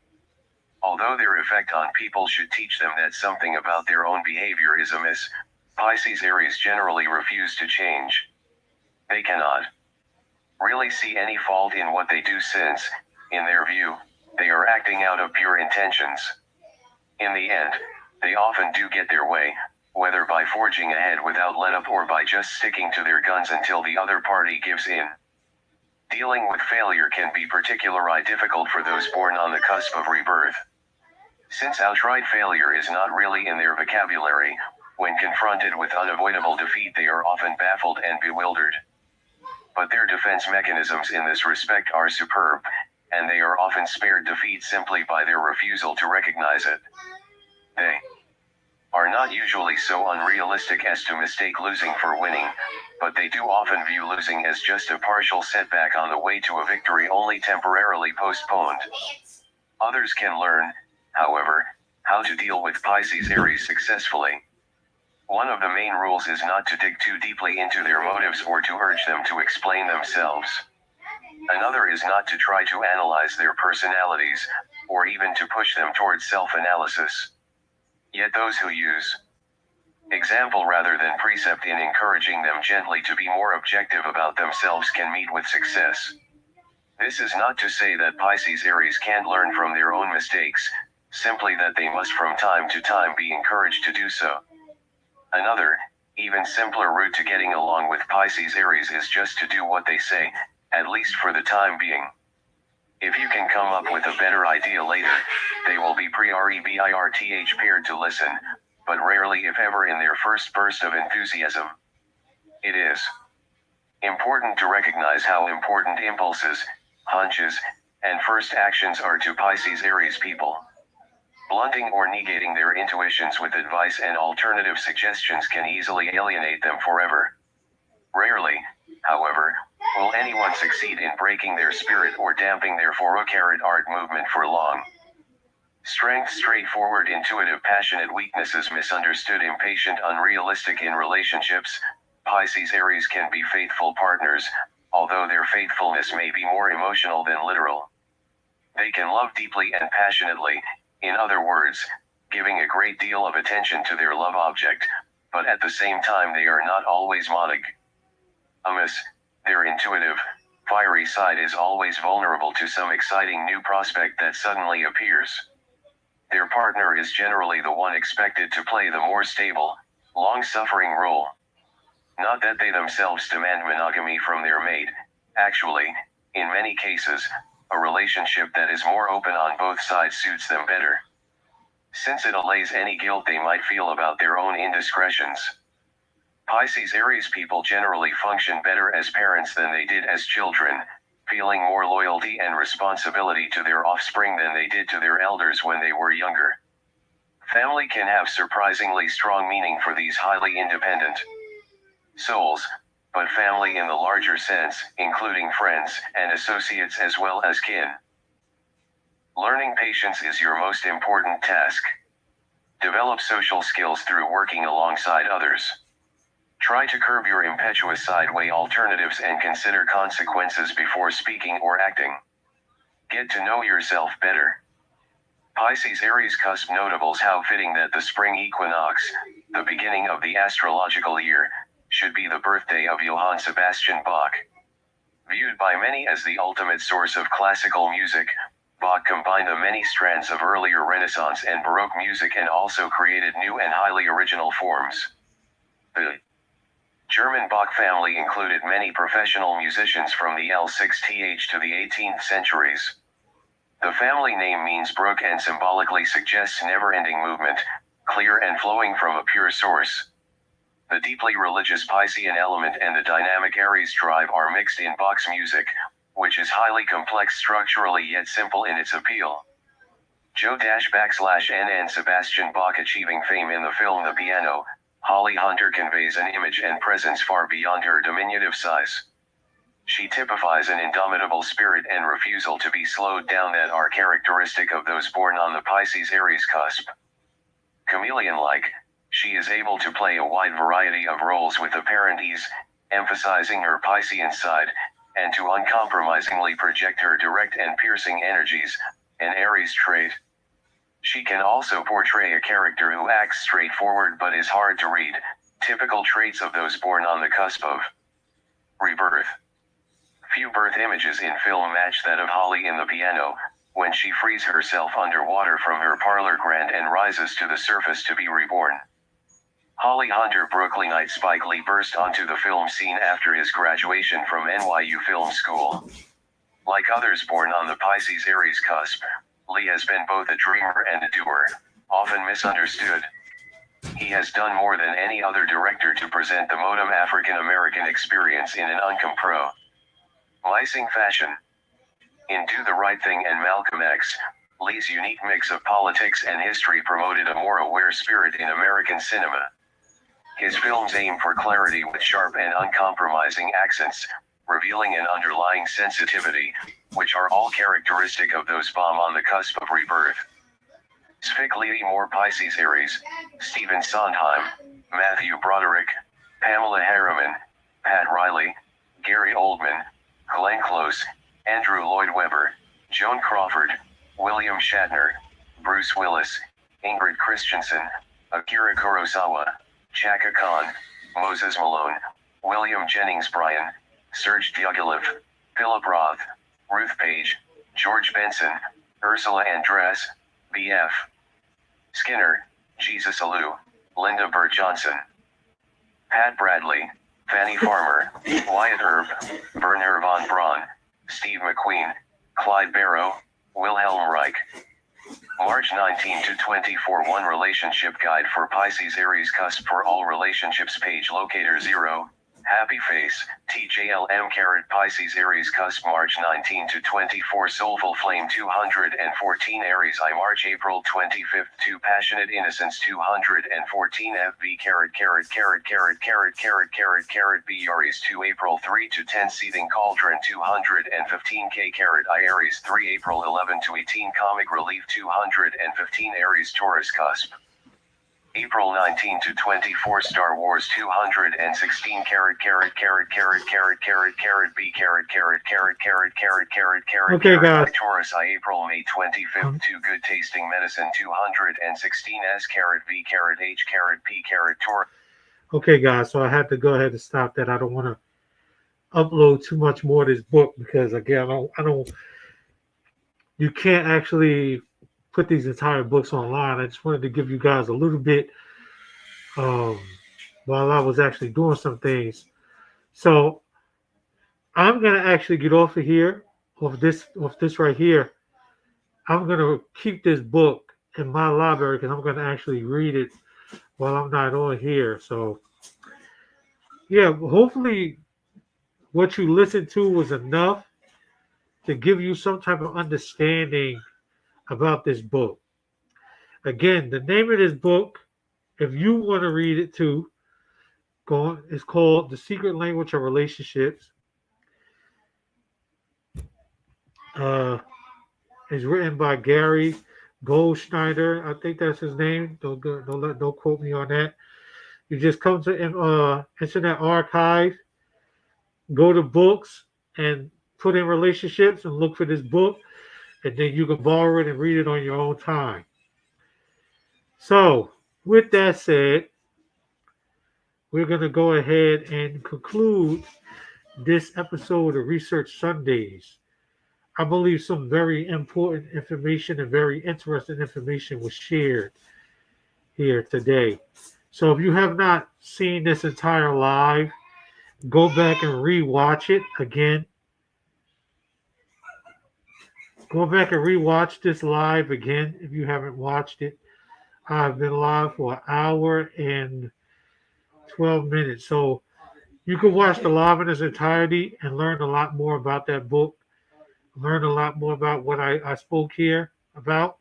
Although their effect on people should teach them that something about their own behavior is amiss, Pisces-Aries generally refuse to change. They cannot really see any fault in what they do since, in their view, they are acting out of pure intentions. In the end, they often do get their way, whether by forging ahead without let-up or by just sticking to their guns until the other party gives in. Dealing with failure can be particularly difficult for those born on the cusp of rebirth. Since outright failure is not really in their vocabulary, when confronted with unavoidable defeat they are often baffled and bewildered. But their defense mechanisms in this respect are superb, and they are often spared defeat simply by their refusal to recognize it. They are not usually so unrealistic as to mistake losing for winning, but they do often view losing as just a partial setback on the way to a victory only temporarily postponed. Others can learn, however, how to deal with Pisces-Aries successfully. One of the main rules is not to dig too deeply into their motives or to urge them to explain themselves. Another is not to try to analyze their personalities, or even to push them towards self-analysis. Yet those who use example rather than precept in encouraging them gently to be more objective about themselves can meet with success. This is not to say that Pisces-Aries can't learn from their own mistakes, simply that they must from time to time be encouraged to do so. Another, even simpler route to getting along with Pisces Aries is just to do what they say, at least for the time being. If you can come up with a better idea later, they will be paired to listen, but rarely if ever in their first burst of enthusiasm. It is important to recognize how important impulses, hunches, and first actions are to Pisces Aries people. Blunting or negating their intuitions with advice and alternative suggestions can easily alienate them forever. Rarely, however, will anyone succeed in breaking their spirit or damping their 4-carat art movement for long. Strength, straightforward, intuitive, passionate; weaknesses, misunderstood, impatient, unrealistic. In relationships, Pisces Aries can be faithful partners, although their faithfulness may be more emotional than literal. They can love deeply and passionately, in other words, giving a great deal of attention to their love object, but at the same time they are not always monogamous. Their intuitive, fiery side is always vulnerable to some exciting new prospect that suddenly appears. Their partner is generally the one expected to play the more stable, long-suffering role. Not that they themselves demand monogamy from their mate; actually, in many cases, a relationship that is more open on both sides suits them better, since it allays any guilt they might feel about their own indiscretions. Pisces Aries people generally function better as parents than they did as children, feeling more loyalty and responsibility to their offspring than they did to their elders when they were younger. Family can have surprisingly strong meaning for these highly independent souls, but family in the larger sense, including friends and associates as well as kin. Learning patience is your most important task. Develop social skills through working alongside others. Try to curb your impetuous side, weigh alternatives, and consider consequences before speaking or acting. Get to know yourself better. Pisces Aries cusp notables. How fitting that the spring equinox, the beginning of the astrological year, should be the birthday of Johann Sebastian Bach. Viewed by many as the ultimate source of classical music, Bach combined the many strands of earlier Renaissance and Baroque music and also created new and highly original forms. The German Bach family included many professional musicians from the L6th to the 18th centuries. The family name means brook and symbolically suggests never-ending movement, clear and flowing from a pure source. The deeply religious Piscean element and the dynamic Aries drive are mixed in Bach's music, which is highly complex structurally yet simple in its appeal. Joe-NN Sebastian Bach achieving fame in the film The Piano, Holly Hunter conveys an image and presence far beyond her diminutive size. She typifies an indomitable spirit and refusal to be slowed down that are characteristic of those born on the Pisces Aries cusp. Chameleon-like, she is able to play a wide variety of roles with apparent ease, emphasizing her Piscean side, and to uncompromisingly project her direct and piercing energies, an Aries trait. She can also portray a character who acts straightforward but is hard to read, typical traits of those born on the cusp of rebirth. Few birth images in film match that of Holly in The Piano, when she frees herself underwater from her parlor grand and rises to the surface to be reborn. Holly Hunter Brooklynite Spike Lee burst onto the film scene after his graduation from NYU Film School. Like others born on the Pisces Aries cusp, Lee has been both a dreamer and a doer, often misunderstood. He has done more than any other director to present the modern African American experience in an uncompromising fashion. In Do the Right Thing and Malcolm X, Lee's unique mix of politics and history promoted a more aware spirit in American cinema. His films aim for clarity with sharp and uncompromising accents, revealing an underlying sensitivity, which are all characteristic of those born on the cusp of rebirth. Spike Lee, Moore, Pisces Aries, Stephen Sondheim, Matthew Broderick, Pamela Harriman, Pat Riley, Gary Oldman, Glenn Close, Andrew Lloyd Webber, Joan Crawford, William Shatner, Bruce Willis, Ingrid Christensen, Akira Kurosawa, Chaka Khan, Moses Malone, William Jennings Bryan, Serge Diaghilev, Philip Roth, Ruth Page, George Benson, Ursula Andress, B.F. Skinner, Jesus Alou, Linda Burt Johnson, Pat Bradley, Fanny Farmer, Wyatt Earp, Werner von Braun, Steve McQueen, Clyde Barrow, Wilhelm Reich. March 19 to 24 One Relationship Guide for Pisces Aries Cusp for All Relationships Page Locator 0. Happy Face, TJLM Pisces Aries Cusp March 19 to 24 Soulful Flame 214 Aries I March April 25th to Passionate Innocence 214 FB B Aries 2 April 3 to 10 Seething Cauldron 215 K I Aries 3 April 11 to 18 Comic Relief 215 Aries Taurus Cusp April 19 to 24 Star Wars 216 B Okay, guys. Taurus I April May 25th to Good Tasting Medicine 216 S V H P Taurus. Okay, guys. So I had to go ahead and stop that. I don't want to upload too much more of this book because again, I don't. You can't actually put these entire books online. I just wanted to give you guys a little bit while I was actually doing some things. So I'm gonna actually get off of here, off this right here. I'm gonna keep this book in my library because I'm gonna actually read it while I'm not on here. So yeah, hopefully what you listened to was enough to give you some type of understanding about this book. Again, the name of this book, if you want to read it too, it's called The Secret Language of Relationships. It's written by Gary Goldschneider. I think that's his name. Don't quote me on that. You just come to Internet Archive, go to books, and put in relationships and look for this book, and then you can borrow it and read it on your own time. So, with that said, we're going to go ahead and conclude this episode of Research Sundays. I believe some very important information and very interesting information was shared here today. So if you have not seen this entire live, go back and rewatch it again. Go back and rewatch this live again if you haven't watched it. I've been live for an hour and 12 minutes. So you can watch the live in its entirety and learn a lot more about that book. Learn a lot more about what I spoke here about.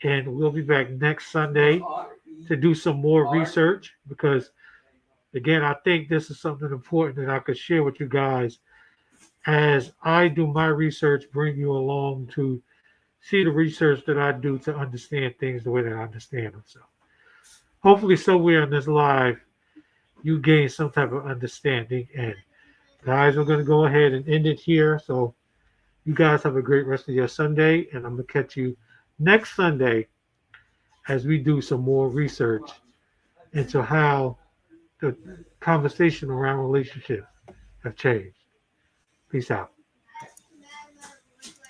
And we'll be back next Sunday to do some more research because, again, I think this is something important that I could share with you guys as I do my research, bring you along to see the research that I do to understand things the way that I understand them. So hopefully somewhere in this live, you gain some type of understanding. And guys, we're going to go ahead and end it here. So you guys have a great rest of your Sunday, and I'm going to catch you next Sunday as we do some more research into how the conversation around relationships have changed. Peace out.